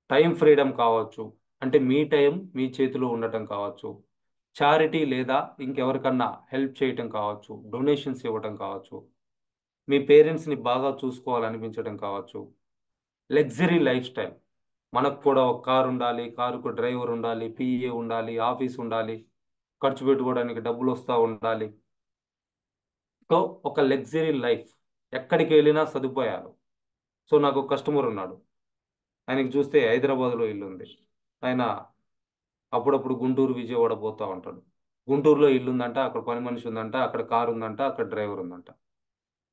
టైం ఫ్రీడమ్ కావచ్చు, అంటే మీ టైం మీ చేతిలో ఉండటం కావచ్చు, చారిటీ లేదా ఇంకెవరికన్నా హెల్ప్ చేయటం కావచ్చు, డొనేషన్స్ ఇవ్వటం కావచ్చు, మీ పేరెంట్స్ని బాగా చూసుకోవాలనిపించడం కావచ్చు, లగ్జరీ లైఫ్ స్టైల్. మనకు కూడా ఒక కారు ఉండాలి, కారుకు డ్రైవర్ ఉండాలి, పిఏ ఉండాలి, ఆఫీస్ ఉండాలి, ఖర్చు పెట్టుకోవడానికి డబ్బులు వస్తూ ఉండాలి. సో ఒక లగ్జరీ లైఫ్, ఎక్కడికి వెళ్ళినా సదుపాయాలు. సో నాకు ఒక కస్టమర్ ఉన్నాడు, ఆయనకి చూస్తే హైదరాబాద్లో ఇల్లు ఉంది, ఆయన అప్పుడప్పుడు గుంటూరు విజయవాడ పోతూ ఉంటాడు. గుంటూరులో ఇల్లు ఉందంట, అక్కడ పని మనిషి ఉందంట, అక్కడ కారు ఉందంట, అక్కడ డ్రైవర్ ఉందంట.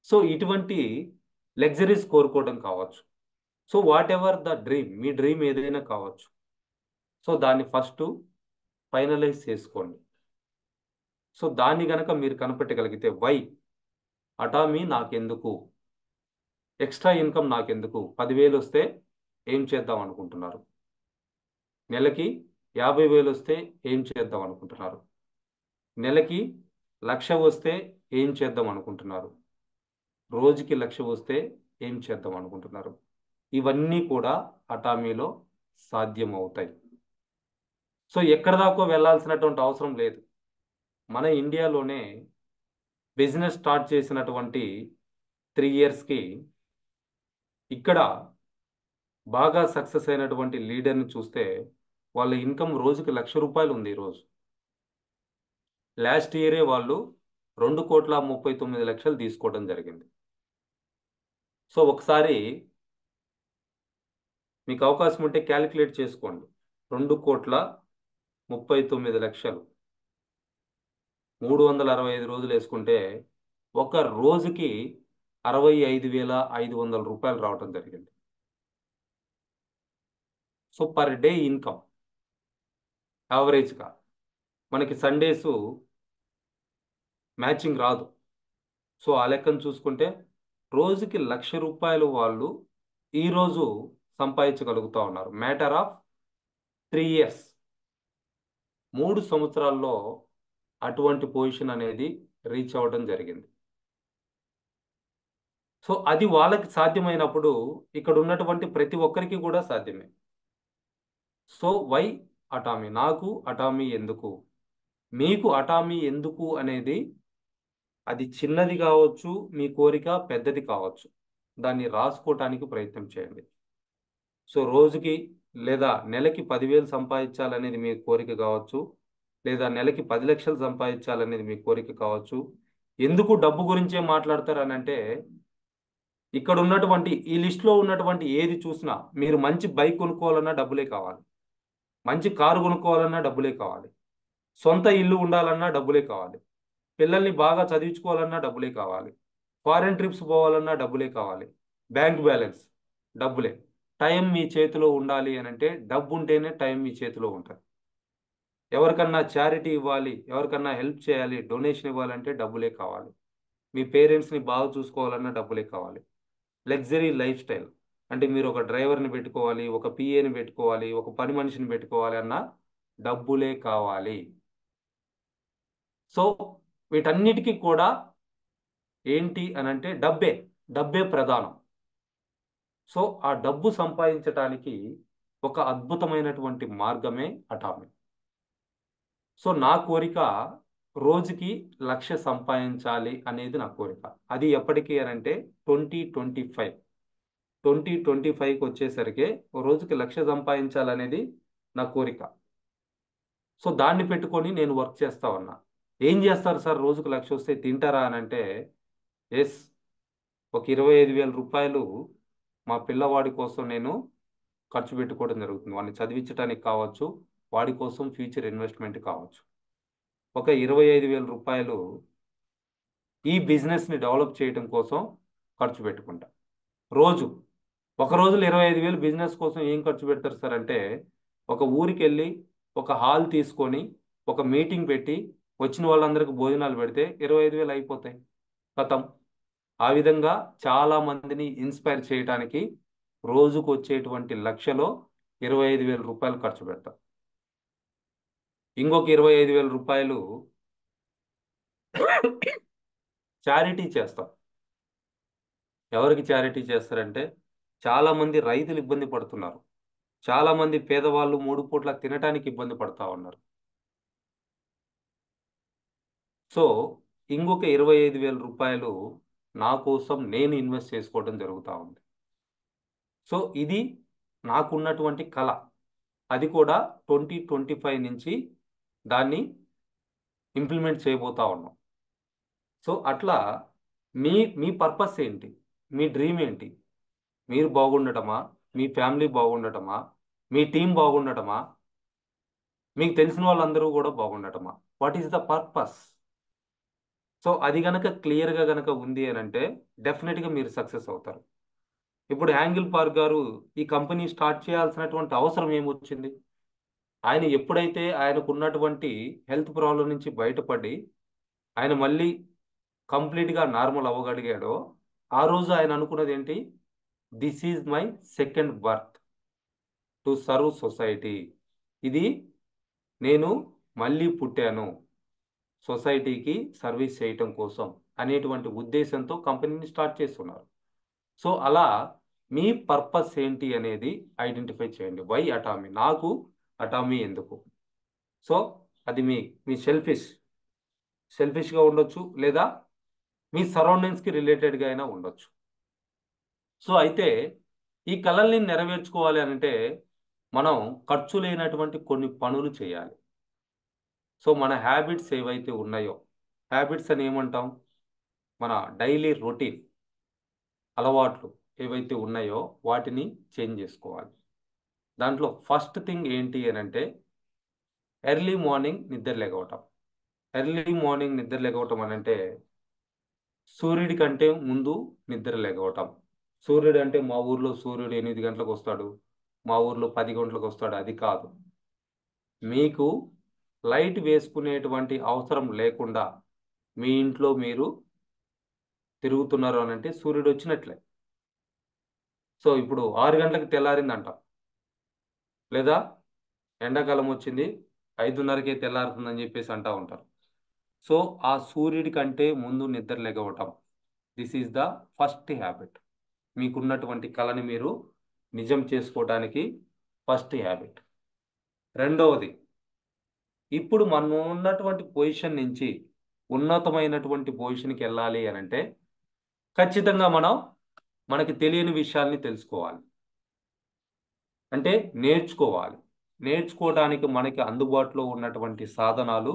సో ఇటువంటి లగ్జరీస్ కోరుకోవడం కావచ్చు. So what ever the dream, me dream ఏదైనా కావచ్చు. సో దాన్ని ఫస్ట్ ఫైనలైజ్ చేసుకోండి. సో దాన్ని గనక మీరు కనిపెట్టగలిగితే వై, అటామీ నాకెందుకు, ఎక్స్ట్రా ఇన్కమ్ నాకెందుకు, 10,000 వస్తే ఏం చేద్దాం అనుకుంటున్నారు, నెలకి 50,000 వస్తే ఏం చేద్దాం అనుకుంటున్నారు, నెలకి 1,00,000 వస్తే ఏం చేద్దాం అనుకుంటున్నారు, రోజుకి 1,00,000 వస్తే ఏం చేద్దాం అనుకుంటున్నారు. ఇవన్నీ కూడా అటామీలో సాధ్యమవుతాయి. సో ఎక్కడ దాకా వెళ్ళాల్సినటువంటి అవసరం లేదు. మన ఇండియాలోనే బిజినెస్ స్టార్ట్ చేసినటువంటి 3 ఇయర్స్కి ఇక్కడ బాగా సక్సెస్ అయినటువంటి లీడర్ని చూస్తే వాళ్ళ ఇన్కమ్ రోజుకి 1,00,000 రూపాయలు ఉంది ఈరోజు. లాస్ట్ ఇయరే వాళ్ళు 2,39,00,000 తీసుకోవడం జరిగింది. సో ఒకసారి మీకు అవకాశం ఉంటే క్యాలిక్యులేట్ చేసుకోండి. 2,39,00,000 365 రోజులు వేసుకుంటే ఒక రోజుకి 65,500 రూపాయలు రావటం జరిగింది. సో పర్ డే ఇన్కమ్ యావరేజ్గా మనకి సండేస్ మ్యాచింగ్ రాదు. సో ఆ లెక్కను చూసుకుంటే రోజుకి ₹1,00,000 వాళ్ళు ఈరోజు సంపాదించగలుగుతా ఉన్నారు. మ్యాటర్ ఆఫ్ 3 years, 3 సంవత్సరాల్లో అటువంటి పొజిషన్ అనేది రీచ్ అవ్వడం జరిగింది. సో అది వాళ్ళకి సాధ్యమైనప్పుడు ఇక్కడ ఉన్నటువంటి ప్రతి ఒక్కరికి కూడా సాధ్యమే. So why Atomy? నాకు అటామీ ఎందుకు? మీకు అటామీ ఎందుకు అనేది అది చిన్నది కావచ్చు, మీ కోరిక పెద్దది కావచ్చు, దాన్ని రాసుకోవటానికి ప్రయత్నం చేయండి. సో రోజుకి లేదా నెలకి 10,000 సంపాదించాలనేది మీ కోరిక కావచ్చు, లేదా నెలకి 10 లక్షలు సంపాదించాలనేది మీ కోరిక కావచ్చు. ఎందుకు డబ్బు గురించే మాట్లాడతారనంటే ఇక్కడ ఉన్నటువంటి ఈ లిస్ట్లో ఉన్నటువంటి ఏది చూసినా మీరు మంచి బైక్ కొనుక్కోవాలన్నా డబ్బులే కావాలి, మంచి కారు కొనుక్కోవాలన్నా డబ్బులే కావాలి, సొంత ఇల్లు ఉండాలన్నా డబ్బులే కావాలి, పిల్లల్ని బాగా చదివించుకోవాలన్నా డబ్బులే కావాలి, ఫారెన్ ట్రిప్స్ పోవాలన్నా డబ్బులే కావాలి, బ్యాంక్ బ్యాలెన్స్ డబ్బులే. టైం మీ చేతిలో ఉండాలి అని అంటే డబ్బు ఉంటేనే టైం మీ చేతిలో ఉంటుంది. ఎవరికన్నా చారిటీ ఇవ్వాలి, ఎవరికన్నా హెల్ప్ చేయాలి, డొనేషన్ ఇవ్వాలంటే డబ్బులే కావాలి. మీ పేరెంట్స్ని బాగా చూసుకోవాలన్నా డబ్బులే కావాలి. లగ్జరీ లైఫ్ స్టైల్ అంటే మీరు ఒక డ్రైవర్ని పెట్టుకోవాలి, ఒక పిఏని పెట్టుకోవాలి, ఒక పని మనిషిని పెట్టుకోవాలి అన్నా డబ్బులే కావాలి. సో వీటన్నిటికీ కూడా ఏంటి అని అంటే డబ్బే ప్రధానం. సో ఆ డబ్బు సంపాదించటానికి ఒక అద్భుతమైనటువంటి మార్గమే అటామీ. సో నా కోరిక రోజుకి 1,00,000 సంపాదించాలి అనేది నా కోరిక. అది ఎప్పటికీ అని అంటే 2025 2025కి వచ్చేసరికి రోజుకి 1,00,000 సంపాదించాలనేది నా కోరిక. సో దాన్ని పెట్టుకొని నేను వర్క్ చేస్తా ఉన్నా. ఏం చేస్తారు సార్ రోజుకు 1,00,000 వస్తే తింటారా అని అంటే ఎస్, ఒక ₹25,000 మా పిల్లవాడి కోసం నేను ఖర్చు పెట్టుకోవడం జరుగుతుంది. వాడిని చదివించడానికి కావచ్చు, వాడి కోసం ఫ్యూచర్ ఇన్వెస్ట్మెంట్ కావచ్చు. ఒక ₹25,000 ఈ బిజినెస్ని డెవలప్ చేయడం కోసం ఖర్చు పెట్టుకుంటా. ఒక రోజులో 25,000 బిజినెస్ కోసం ఏం ఖర్చు పెడతారు సార్ అంటే ఒక ఊరికి వెళ్ళి ఒక హాల్ తీసుకొని ఒక మీటింగ్ పెట్టి వచ్చిన వాళ్ళందరికీ భోజనాలు పెడితే 25,000 అయిపోతాయి, ఖతం. ఆ విధంగా చాలా మందిని ఇన్స్పైర్ చేయడానికి రోజుకు వచ్చేటువంటి లక్షలో ₹25,000 ఖర్చు పెడతాం. ఇంకొక ₹25,000 చారిటీ చేస్తాం. ఎవరికి చారిటీ చేస్తారంటే చాలా మంది రైతులు ఇబ్బంది పడుతున్నారు, చాలా మంది పేదవాళ్ళు 3 పూట్ల తినటానికి ఇబ్బంది పడతా ఉన్నారు. సో ఇంకొక ₹25,000 నా కోసం నేను ఇన్వెస్ట్ చేసుకోవడం జరుగుతూ ఉంది. సో ఇది నాకున్నటువంటి కళ. అది కూడా 2025 నుంచి దాన్ని ఇంప్లిమెంట్ చేయబోతా ఉన్నాం. సో అట్లా మీ మీ పర్పస్ ఏంటి? మీ డ్రీమ్ ఏంటి? మీరు బాగుండటమా? మీ ఫ్యామిలీ బాగుండటమా? మీ టీం బాగుండటమా? మీకు తెలిసిన వాళ్ళందరూ కూడా బాగుండటమా? What is the purpose? So అది గనక క్లియర్గా గనక ఉంది అని అంటే డెఫినెట్గా మీరు సక్సెస్ అవుతారు. ఇప్పుడు హ్యాంగిల్ పార్క్ గారు ఈ కంపెనీ స్టార్ట్ చేయాల్సినటువంటి అవసరం ఏమొచ్చింది? ఆయన ఎప్పుడైతే ఆయనకు ఉన్నటువంటి హెల్త్ ప్రాబ్లం నుంచి బయటపడి ఆయన మళ్ళీ కంప్లీట్గా నార్మల్ అవ్వగలిగాడో ఆ రోజు ఆయన అనుకున్నది ఏంటి? This is my second birth to serve society. ఇది నేను మళ్ళీ పుట్టాను సొసైటీకి సర్వీస్ చేయటం కోసం అనేటువంటి ఉద్దేశంతో కంపెనీని స్టార్ట్ చేస్తున్నారు. సో అలా మీ పర్పస్ ఏంటి అనేది ఐడెంటిఫై చేయండి. Why Atomy? నాకు అటామీ ఎందుకు? సో అది మీ సెల్ఫిష్గా ఉండొచ్చు, లేదా మీ సరౌండింగ్స్కి రిలేటెడ్గా అయినా ఉండొచ్చు. సో అయితే ఈ కళల్ని నెరవేర్చుకోవాలి అంటే మనం ఖర్చు లేనటువంటి కొన్ని పనులు చేయాలి. సో మన హ్యాబిట్స్ ఏవైతే ఉన్నాయో, హ్యాబిట్స్ అని ఏమంటాం? మన డైలీ రొటీన్ అలవాట్లు ఏవైతే ఉన్నాయో వాటిని చేంజ్ చేసుకోవాలి. దాంట్లో ఫస్ట్ థింగ్ ఏంటి అని అంటే ఎర్లీ మార్నింగ్ నిద్ర లేగవటం. ఎర్లీ మార్నింగ్ నిద్ర లేగవటం అని అంటే సూర్యుడి కంటే ముందు నిద్ర లేగవటం. సూర్యుడు అంటే మా ఊర్లో సూర్యుడు 8 గంటలకు వస్తాడు, మా ఊర్లో 10 గంటలకు వస్తాడు, అది కాదు. మీకు లైట్ వేసుకునేటువంటి అవసరం లేకుండా మీ ఇంట్లో మీరు తిరుగుతున్నారు అని అంటే సూర్యుడు వచ్చినట్లే. సో ఇప్పుడు 6 గంటలకు తెల్లారిందంట, లేదా ఎండాకాలం వచ్చింది 5:30కే తెల్లారుతుందని చెప్పేసి అంటా ఉంటారు. సో ఆ సూర్యుడి కంటే ముందు నిద్ర లెగవటం, this is the first habit. మీకున్నటువంటి కళని మీరు నిజం చేసుకోవడానికి ఫస్ట్ హ్యాబిట్. రెండవది, ఇప్పుడు మనం ఉన్నటువంటి పొజిషన్ నుంచి ఉన్నతమైనటువంటి పొజిషన్కి వెళ్ళాలి అని అంటే ఖచ్చితంగా మనకి తెలియని విషయాల్ని తెలుసుకోవాలి, అంటే నేర్చుకోవాలి. నేర్చుకోవడానికి మనకి అందుబాటులో ఉన్నటువంటి సాధనాలు,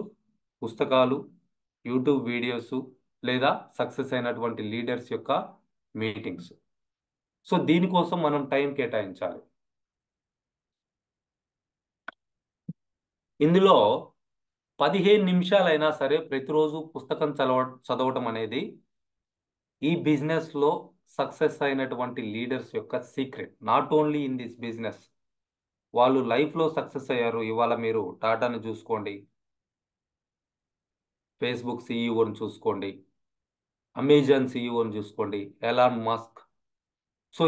పుస్తకాలు, యూట్యూబ్ వీడియోస్, లేదా సక్సెస్ అయినటువంటి లీడర్స్ యొక్క మీటింగ్స్. సో దీనికోసం మనం టైం కేటాయించాలి. ఇందులో 15 నిమిషాలైనా సరే ప్రతిరోజు పుస్తకం చదవటం అనేది ఈ బిజినెస్లో సక్సెస్ అయినటువంటి లీడర్స్ యొక్క secret. Not only in this business, వాళ్ళు లైఫ్లో సక్సెస్ అయ్యారు. ఇవాళ మీరు టాటాను చూసుకోండి, ఫేస్బుక్ సీఈఓని చూసుకోండి, అమెజాన్ సీఈఓని చూసుకోండి, ఎలాన్ మస్క్. సో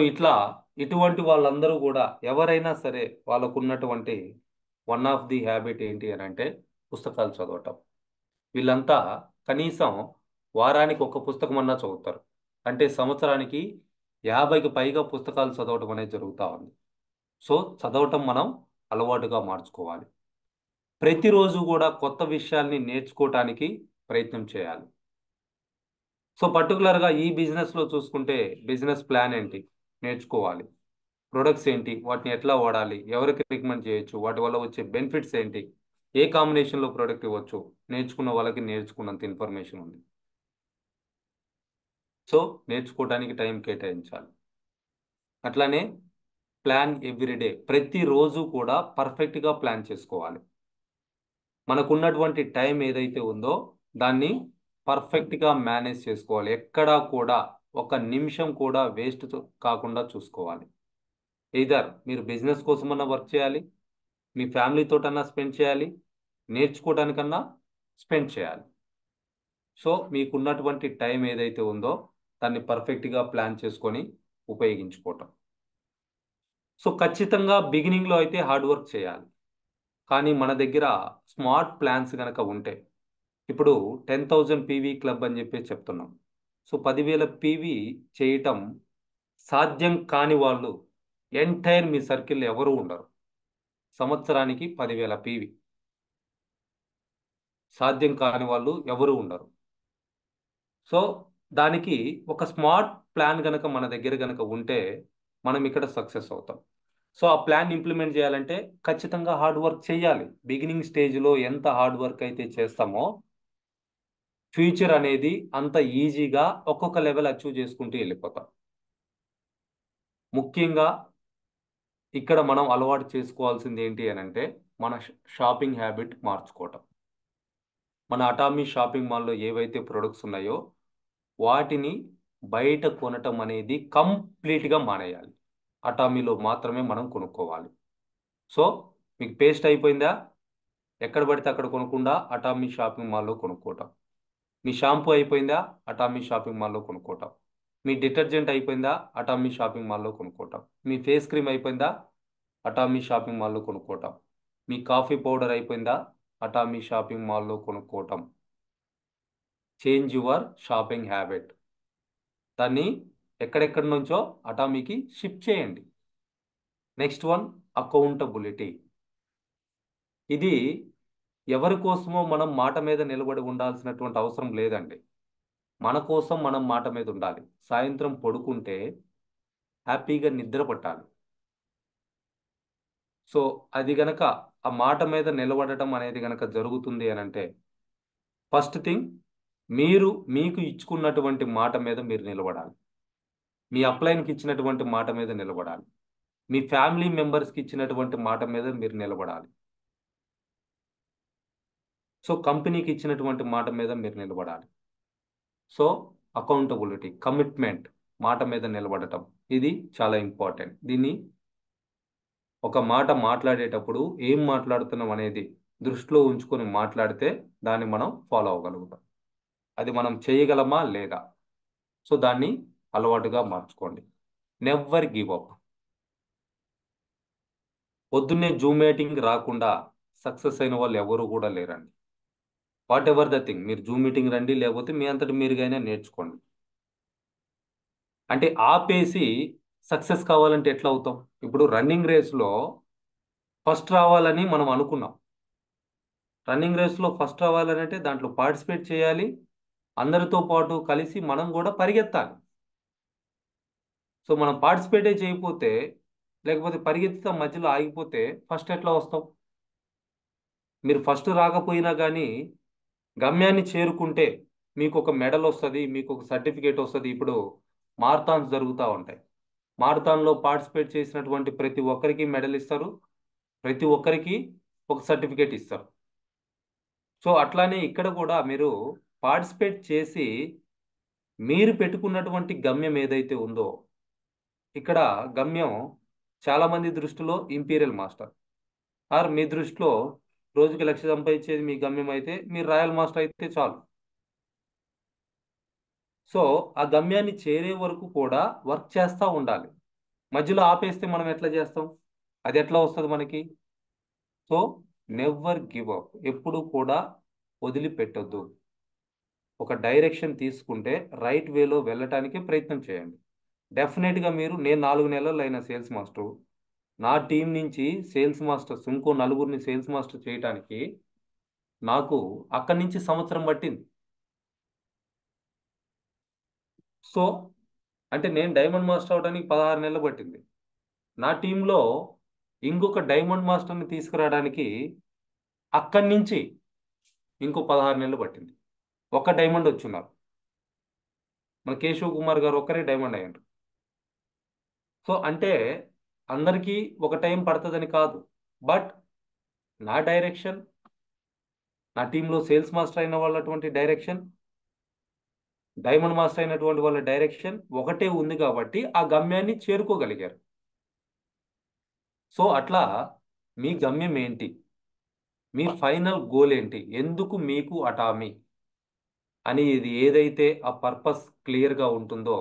ఇటువంటి వాళ్ళందరూ కూడా ఎవరైనా సరే వాళ్ళకు ఉన్నటువంటి వన్ ఆఫ్ ది హ్యాబిట్ ఏంటి అని అంటే పుస్తకాలు చదవటం. వీళ్ళంతా కనీసం వారానికి ఒక పుస్తకం అన్నా చదువుతారు. అంటే సంవత్సరానికి 50కి పైగా పుస్తకాలు చదవటం అనేది జరుగుతూ ఉంది. సో చదవటం మనం అలవాటుగా మార్చుకోవాలి. ప్రతిరోజు కూడా కొత్త విషయాల్ని నేర్చుకోవటానికి ప్రయత్నం చేయాలి. సో పర్టికులర్గా ఈ బిజినెస్లో చూసుకుంటే బిజినెస్ ప్లాన్ ఏంటి నేర్చుకోవాలి, ప్రొడక్ట్స్ ఏంటి, వాటిని ఎట్లా వాడాలి, ఎవరికి రికమెండ్ చేయొచ్చు, వాటి వల్ల వచ్చే బెనిఫిట్స్ ఏంటి, ఏ కాంబినేషన్లో ప్రోడక్ట్ ఇవ్వచ్చు, నేర్చుకున్న వాళ్ళకి నేర్చుకున్నంత ఇన్ఫర్మేషన్ ఉంది. సో నేర్చుకోవడానికి టైం కేటాయించాలి. అట్లానే ప్లాన్ ఎవ్రీడే, ప్రతిరోజు కూడా పర్ఫెక్ట్గా ప్లాన్ చేసుకోవాలి. మనకున్నటువంటి టైం ఏదైతే ఉందో దాన్ని పర్ఫెక్ట్గా మేనేజ్ చేసుకోవాలి. ఎక్కడా కూడా ఒక నిమిషం కూడా వేస్ట్ కాకుండా చూసుకోవాలి. ఎయిదర్ మీరు బిజినెస్ కోసమన్నా వర్క్ చేయాలి, మీ ఫ్యామిలీతోటన్నా స్పెండ్ చేయాలి, నేర్చుకోవడానికన్నా స్పెండ్ చేయాలి. సో మీకున్నటువంటి టైం ఏదైతే ఉందో దాన్ని పర్ఫెక్ట్గా ప్లాన్ చేసుకొని ఉపయోగించుకోవటం. సో ఖచ్చితంగా బిగినింగ్లో అయితే హార్డ్ వర్క్ చేయాలి. కానీ మన దగ్గర స్మార్ట్ ప్లాన్స్ కనుక ఉంటే, ఇప్పుడు 10,000 పీవీ క్లబ్ అని చెప్పి చెప్తున్నాం. సో 10,000 పీవీ చేయటం సాధ్యం కాని వాళ్ళు ఎంటైర్ మీ సర్కిల్ ఎవరు ఉండరు. సంవత్సరానికి 10,000 పీవీ సాధ్యం కాని వాళ్ళు ఎవరు ఉండరు. సో దానికి ఒక స్మార్ట్ ప్లాన్ కనుక మన దగ్గర కనుక ఉంటే మనం ఇక్కడ సక్సెస్ అవుతాం. సో ఆ ప్లాన్ ఇంప్లిమెంట్ చేయాలంటే ఖచ్చితంగా హార్డ్ వర్క్ చేయాలి. బిగినింగ్ స్టేజ్లో ఎంత హార్డ్ వర్క్ అయితే చేస్తామో ఫ్యూచర్ అనేది అంత ఈజీగా ఒక్కొక్క లెవెల్ అచీవ్ చేసుకుంటూ వెళ్ళిపోతాం. ముఖ్యంగా ఇక్కడ మనం అలవాటు చేసుకోవాల్సింది ఏంటి అని అంటే మన షాపింగ్ హ్యాబిట్ మార్చుకోవటం. మన అటామీ షాపింగ్ మాల్లో ఏవైతే ప్రొడక్ట్స్ ఉన్నాయో వాటిని బయట కొనటం అనేది కంప్లీట్గా మానేయాలి. అటామీలో మాత్రమే మనం కొనుక్కోవాలి. సో మీకు పేస్ట్ అయిపోయిందా, ఎక్కడ పడితే అక్కడ కొనకుండా అటామీ షాపింగ్ మాల్లో కొనుక్కోవటం. మీ షాంపూ అయిపోయిందా, అటామీ షాపింగ్ మాల్లో కొనుక్కోవటం. మీ డిటర్జెంట్ అయిపోయిందా, అటామీ షాపింగ్ మాల్లో కొనుక్కోవటం. మీ ఫేస్ క్రీమ్ అయిపోయిందా, అటామీ షాపింగ్ మాల్లో కొనుక్కోవటం. మీ కాఫీ పౌడర్ అయిపోయిందా, అటామీ షాపింగ్ మాల్లో కొనుక్కోవటం. Change your shopping habit. దాన్ని ఎక్కడెక్కడి నుంచో అటామీకి షిఫ్ట్ చేయండి. Next one, accountability. ఇది ఎవరి కోసమో మనం మాట మీద నిలబడి ఉండాల్సినటువంటి అవసరం లేదండి. మన కోసం మనం మాట మీద ఉండాలి. సాయంత్రం పడుకుంటే హ్యాపీగా నిద్ర పట్టాలి. సో అది గనక ఆ మాట మీద నిలబడటం అనేది గనక జరుగుతుంది అని అంటే ఫస్ట్ థింగ్, మీరు మీకు ఇచ్చుకున్నటువంటి మాట మీద మీరు నిలబడాలి. మీ అప్లైన్కి ఇచ్చినటువంటి మాట మీద నిలబడాలి. మీ ఫ్యామిలీ మెంబర్స్కి ఇచ్చినటువంటి మాట మీద మీరు నిలబడాలి. సో కంపెనీకి ఇచ్చినటువంటి మాట మీద మీరు నిలబడాలి. సో అకౌంటబిలిటీ, కమిట్మెంట్, మాట మీద నిలబడటం, ఇది చాలా ఇంపార్టెంట్. దీన్ని ఒక మాట మాట్లాడేటప్పుడు ఏం మాట్లాడుతున్నాం అనేది దృష్టిలో ఉంచుకొని మాట్లాడితే దాన్ని మనం ఫాలో అవ్వగలుగుతాం. అది మనం చేయగలమా లేదా? సో దాన్ని అలవాటుగా మార్చుకోండి. Never give up. పొద్దున్నే జూమ్ మీటింగ్ రాకుండా సక్సెస్ అయిన వాళ్ళు ఎవరు కూడా లేరండి. వాట్ ఎవర్ ద థింగ్, మీరు జూమ్ మీటింగ్ రండి, లేకపోతే మీ అంతటి మీరుగానే నేర్చుకోండి. అంటే ఆపేసి సక్సెస్ కావాలంటే ఎట్లా అవుతాం? ఇప్పుడు రన్నింగ్ రేస్లో ఫస్ట్ రావాలని మనం అనుకున్నాం. రన్నింగ్ రేస్లో ఫస్ట్ రావాలని అంటే దాంట్లో పార్టిసిపేట్ చేయాలి, అందరితో పాటు కలిసి మనం కూడా పరిగెత్తాలి. సో మనం పార్టిసిపేటే చేయకపోతే, లేకపోతే పరిగెత్తుతా మధ్యలో ఆగిపోతే ఫస్ట్ ఎట్లా వస్తాం? మీరు ఫస్ట్ రాకపోయినా కానీ గమ్యాన్ని చేరుకుంటే మీకు ఒక మెడల్ వస్తుంది, మీకు ఒక సర్టిఫికేట్ వస్తుంది. ఇప్పుడు మారథాన్స్ జరుగుతూ ఉంటాయి. మారథాన్లో పార్టిసిపేట్ చేసినటువంటి ప్రతి ఒక్కరికి మెడల్ ఇస్తారు, ప్రతి ఒక్కరికి ఒక సర్టిఫికేట్ ఇస్తారు. సో అట్లానే ఇక్కడ కూడా మీరు పార్టిసిపేట్ చేసి మీరు పెట్టుకున్నటువంటి గమ్యం ఏదైతే ఉందో, ఇక్కడ గమ్యం చాలా మంది దృష్టిలో ఇంపీరియల్ మాస్టర్, ఆర్ మీ దృష్టిలో రోజుకి 1,00,000 సంపాదించేది మీ గమ్యం అయితే మీరు రాయల్ మాస్టర్ అయితే చాలు. సో ఆ గమ్యాన్ని చేరే వరకు కూడా వర్క్ చేస్తూ ఉండాలి. మధ్యలో ఆపేస్తే మనం ఎట్లా చేస్తాం? అది ఎట్లా వస్తుంది మనకి? So never give up. ఎప్పుడు కూడా వదిలిపెట్టొద్దు. ఒక డైరెక్షన్ తీసుకుంటే రైట్ వేలో వెళ్ళటానికి ప్రయత్నం చేయండి. డెఫినెట్గా నేను 4 నెలలు అయిన సేల్స్ మాస్టర్, నా టీం నుంచి సేల్స్ మాస్టర్స్ ఇంకో నలుగురిని సేల్స్ మాస్టర్ చేయడానికి నాకు అక్కడి నుంచి సంవత్సరం పట్టింది. సో అంటే నేను డైమండ్ మాస్టర్ అవడానికి 16 నెలలు పట్టింది. నా టీంలో ఇంకొక డైమండ్ మాస్టర్ని తీసుకురావడానికి అక్కడి నుంచి ఇంకో 16 నెలలు పట్టింది. ఒక డైమండ్ వచ్చున్నారు. మన కేశవ్ కుమార్ గారు ఒక్కరే డైమండ్ అయ్యారు. సో అంటే అందరికీ ఒక టైం పడుతుందని కాదు, బట్ నా డైరెక్షన్, నా టీంలో సేల్స్ మాస్టర్ అయిన వాళ్ళటువంటి డైరెక్షన్, డైమండ్ మాస్టర్ అయినటువంటి వాళ్ళ డైరెక్షన్ ఒకటే ఉంది కాబట్టి ఆ గమ్యాన్ని చేరుకోగలిగారు. సో అట్లా మీ గమ్యం ఏంటి, మీ ఫైనల్ గోల్ ఏంటి, ఎందుకు మీకు అటామీ అని ఇది ఏదైతే ఆ పర్పస్ క్లియర్గా ఉంటుందో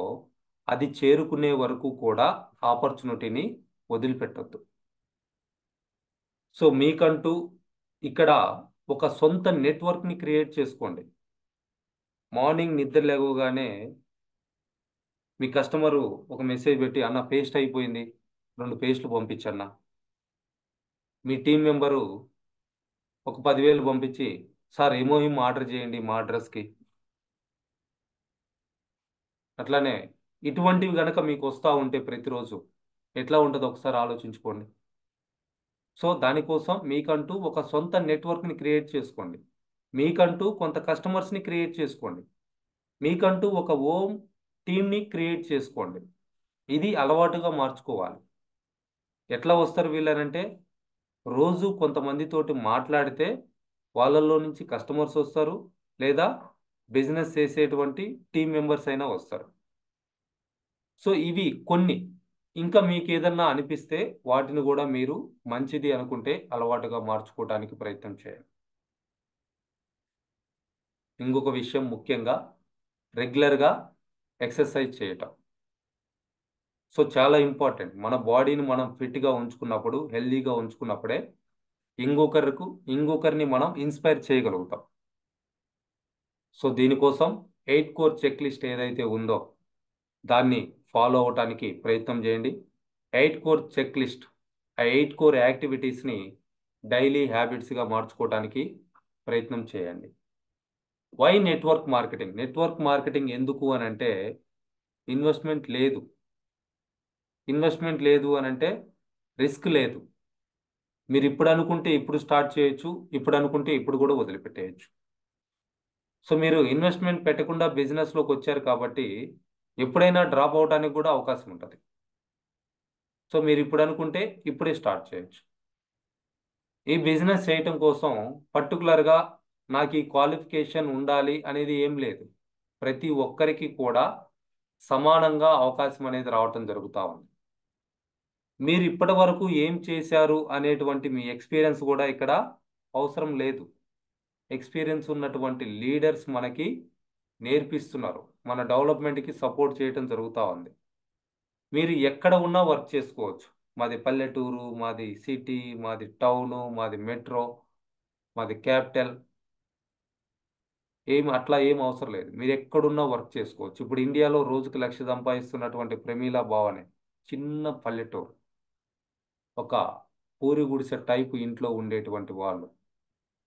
అది చేరుకునే వరకు కూడా ఆపర్చునిటీని వదిలిపెట్టొద్దు. సో మీకంటూ ఇక్కడ ఒక సొంత నెట్వర్క్ని క్రియేట్ చేసుకోండి. మార్నింగ్ నిద్ర లేవగానే మీ కస్టమరు ఒక మెసేజ్ పెట్టి, అన్న పేస్ట్ అయిపోయింది, 2 పేస్ట్లు పంపించన్న. మీ టీం మెంబరు ఒక 10,000 పంపించి, సార్ ఎమోహిమ్ ఆర్డర్ చేయండి మా అడ్రస్కి. అట్లానే ఇటువంటివి కనుక మీకు వస్తూ ఉంటే ప్రతిరోజు ఎట్లా ఉంటుందో ఒకసారి ఆలోచించుకోండి. సో దానికోసం మీకంటూ ఒక సొంత నెట్వర్క్ని క్రియేట్ చేసుకోండి. మీకంటూ కొంత కస్టమర్స్ని క్రియేట్ చేసుకోండి. మీకంటూ ఒక ఓన్ టీమ్ని క్రియేట్ చేసుకోండి. ఇది అలవాటుగా మార్చుకోవాలి. ఎట్లా వస్తారు వీళ్ళనంటే, రోజు కొంతమందితోటి మాట్లాడితే వాళ్ళల్లో నుంచి కస్టమర్స్ వస్తారు, లేదా బిజినెస్ చేసేటువంటి టీం మెంబర్స్ అయినా వస్తారు. సో ఇవి కొన్ని. ఇంకా మీకు ఏదన్నా అనిపిస్తే వాటిని కూడా మీరు మంచిది అనుకుంటే అలవాటుగా మార్చుకోవడానికి ప్రయత్నం చేయండి. ఇంకొక విషయం ముఖ్యంగా రెగ్యులర్గా ఎక్సర్సైజ్ చేయటం. సో చాలా ఇంపార్టెంట్. మన బాడీని మనం ఫిట్గా ఉంచుకున్నప్పుడు, హెల్దీగా ఉంచుకున్నప్పుడే ఇంకొకరిని మనం ఇన్స్పైర్ చేయగలుగుతాం. సో దీనికోసం 8 కోర్ చెక్ లిస్ట్ ఏదైతే ఉందో దాన్ని ఫాలో అవటానికి ప్రయత్నం చేయండి. 8 కోర్ చెక్ లిస్ట్, ఆ 8 కోర్ యాక్టివిటీస్ని డైలీ హ్యాబిట్స్గా మార్చుకోవడానికి ప్రయత్నం చేయండి. Why network marketing? Network marketing ఎందుకు అని అంటే, ఇన్వెస్ట్మెంట్ లేదు. ఇన్వెస్ట్మెంట్ లేదు అని అంటే రిస్క్ లేదు. మీరు ఇప్పుడు అనుకుంటే ఇప్పుడు స్టార్ట్ చేయొచ్చు, ఇప్పుడు అనుకుంటే ఇప్పుడు కూడా వదిలిపెట్టేయచ్చు. సో మీరు ఇన్వెస్ట్మెంట్ పెట్టకుండా బిజినెస్లోకి వచ్చారు కాబట్టి ఎప్పుడైనా డ్రాప్ అవడానికి కూడా అవకాశం ఉంటుంది. సో మీరు ఇప్పుడు అనుకుంటే ఇప్పుడే స్టార్ట్ చేయొచ్చు. ఈ బిజినెస్ చేయటం కోసం పర్టికులర్గా నాకు ఈ క్వాలిఫికేషన్ ఉండాలి అనేది ఏం లేదు. ప్రతి ఒక్కరికి కూడా సమానంగా అవకాశం అనేది రావటం జరుగుతూ ఉంది. మీరు ఇప్పటి వరకు ఏం చేశారు అనేటువంటి మీ ఎక్స్పీరియన్స్ కూడా ఇక్కడ అవసరం లేదు. ఎక్స్పీరియన్స్ ఉన్నటువంటి లీడర్స్ మనకి నేర్పిస్తున్నారు, మన డెవలప్మెంట్కి సపోర్ట్ చేయటం జరుగుతూ ఉంది. మీరు ఎక్కడ ఉన్నా వర్క్ చేసుకోవచ్చు. మాది పల్లెటూరు, మాది సిటీ, మాది టౌను, మాది మెట్రో, మాది క్యాపిటల్, అట్లా ఏం అవసరం లేదు. మీరు ఎక్కడున్నా వర్క్ చేసుకోవచ్చు. ఇప్పుడు ఇండియాలో రోజుకి 1,00,000 సంపాదిస్తున్నటువంటి ప్రమీలా భావనే చిన్న పల్లెటూరు, ఒక పూరి గుడిసె టైపు ఇంట్లో ఉండేటువంటి వాళ్ళు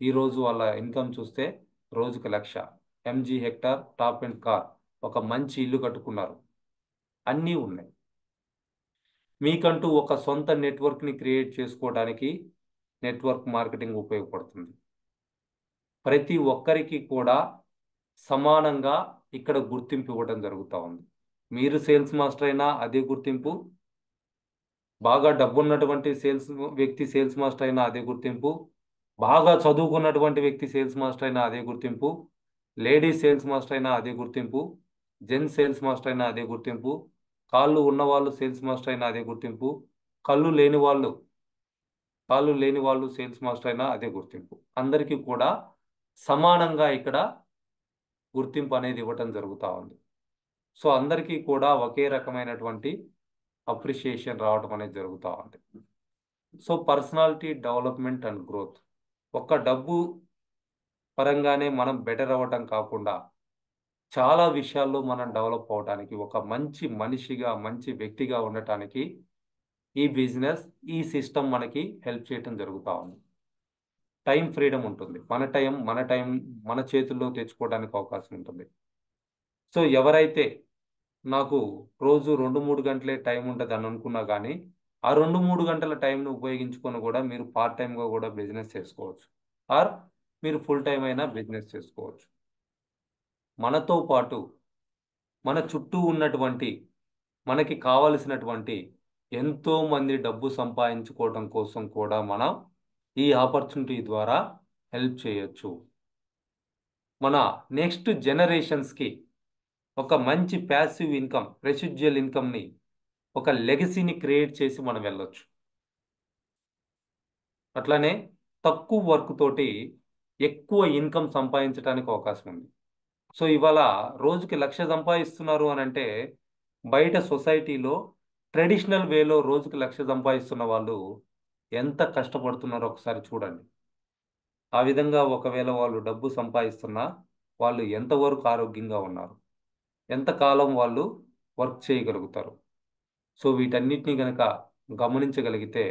ఈరోజు వాళ్ళ ఇన్కమ్ చూస్తే రోజుకి 1,00,000, MG hectare, top and car, ఒక మంచి ఇల్లు కట్టుకున్నారు, అన్నీ ఉన్నాయి. మీకంటూ ఒక సొంత నెట్వర్క్ని క్రియేట్ చేసుకోవడానికి నెట్వర్క్ మార్కెటింగ్ ఉపయోగపడుతుంది. ప్రతి ఒక్కరికి కూడా సమానంగా ఇక్కడ గుర్తింపు ఇవ్వడం జరుగుతూ ఉంది. మీరు సేల్స్ మాస్టర్ అయినా అదే గుర్తింపు, బాగా డబ్బున్నటువంటి వ్యక్తి సేల్స్ మాస్టర్ అయినా అదే గుర్తింపు, బాగా చదువుకున్నటువంటి వ్యక్తి సేల్స్ మాస్టర్ అయినా అదే గుర్తింపు, లేడీస్ సేల్స్ మాస్టర్ అయినా అదే గుర్తింపు, జెంట్స్ సేల్స్ మాస్టర్ అయినా అదే గుర్తింపు, కాళ్ళు ఉన్నవాళ్ళు సేల్స్ మాస్టర్ అయినా అదే గుర్తింపు, కళ్ళు లేని వాళ్ళు సేల్స్ మాస్టర్ అయినా అదే గుర్తింపు. అందరికీ కూడా సమానంగా ఇక్కడ గుర్తింపు అనేది ఇవ్వటం జరుగుతూ ఉంది. సో అందరికీ కూడా ఒకే రకమైనటువంటి అప్రిషియేషన్ రావడం అనేది జరుగుతూ ఉంది. So personality development and growth, ఒక్క డబ్బు పరంగానే మనం బెటర్ అవ్వటం కాకుండా చాలా విషయాల్లో మనం డెవలప్ అవడానికి, ఒక మంచి మనిషిగా, మంచి వ్యక్తిగా ఉండటానికి ఈ బిజినెస్, ఈ సిస్టమ్ మనకి హెల్ప్ చేయటం జరుగుతూ ఉంది. టైం ఫ్రీడమ్ ఉంటుంది. మన టైం మన చేతుల్లో తెచ్చుకోవడానికి అవకాశం ఉంటుంది. సో ఎవరైతే నాకు రోజు 2-3 గంటలే టైం ఉంటుంది అని అనుకున్నా కానీ ఆ 2-3 గంటల టైంను ఉపయోగించుకొని కూడా మీరు పార్ట్ టైంగా కూడా బిజినెస్ చేసుకోవచ్చు, ఆర్ మీరు ఫుల్ టైం అయినా బిజినెస్ చేసుకోవచ్చు. మనతో పాటు మన చుట్టూ ఉన్నటువంటి, మనకి కావలసినటువంటి ఎంతో మంది డబ్బు సంపాదించుకోవడం కోసం కూడా మనం ఈ ఆపర్చునిటీ ద్వారా హెల్ప్ చేయొచ్చు. మన నెక్స్ట్ జనరేషన్స్కి ఒక మంచి ప్యాసివ్ ఇన్కమ్, రెసిడ్యువల్ ఇన్కమ్ని, ఒక లెగసీని క్రియేట్ చేసి మనం వెళ్ళొచ్చు. అట్లానే తక్కువ వర్క్ తోటి ఎక్కువ ఇన్కమ్ సంపాదించడానికి అవకాశం ఉంది. సో ఇవాళ రోజుకి 1,00,000 సంపాదిస్తున్నారు అని అంటే బయట సొసైటీలో ట్రెడిషనల్ వేలో రోజుకి 1,00,000 సంపాదిస్తున్న వాళ్ళు ఎంత కష్టపడుతున్నారో ఒకసారి చూడండి. ఆ విధంగా ఒకవేళ వాళ్ళు డబ్బు సంపాదిస్తున్నా వాళ్ళు ఎంతవరకు ఆరోగ్యంగా ఉన్నారు, ఎంతకాలం వాళ్ళు వర్క్ చేయగలుగుతారు. సో వీటన్నిటిని గనక గమనించగలిగితే,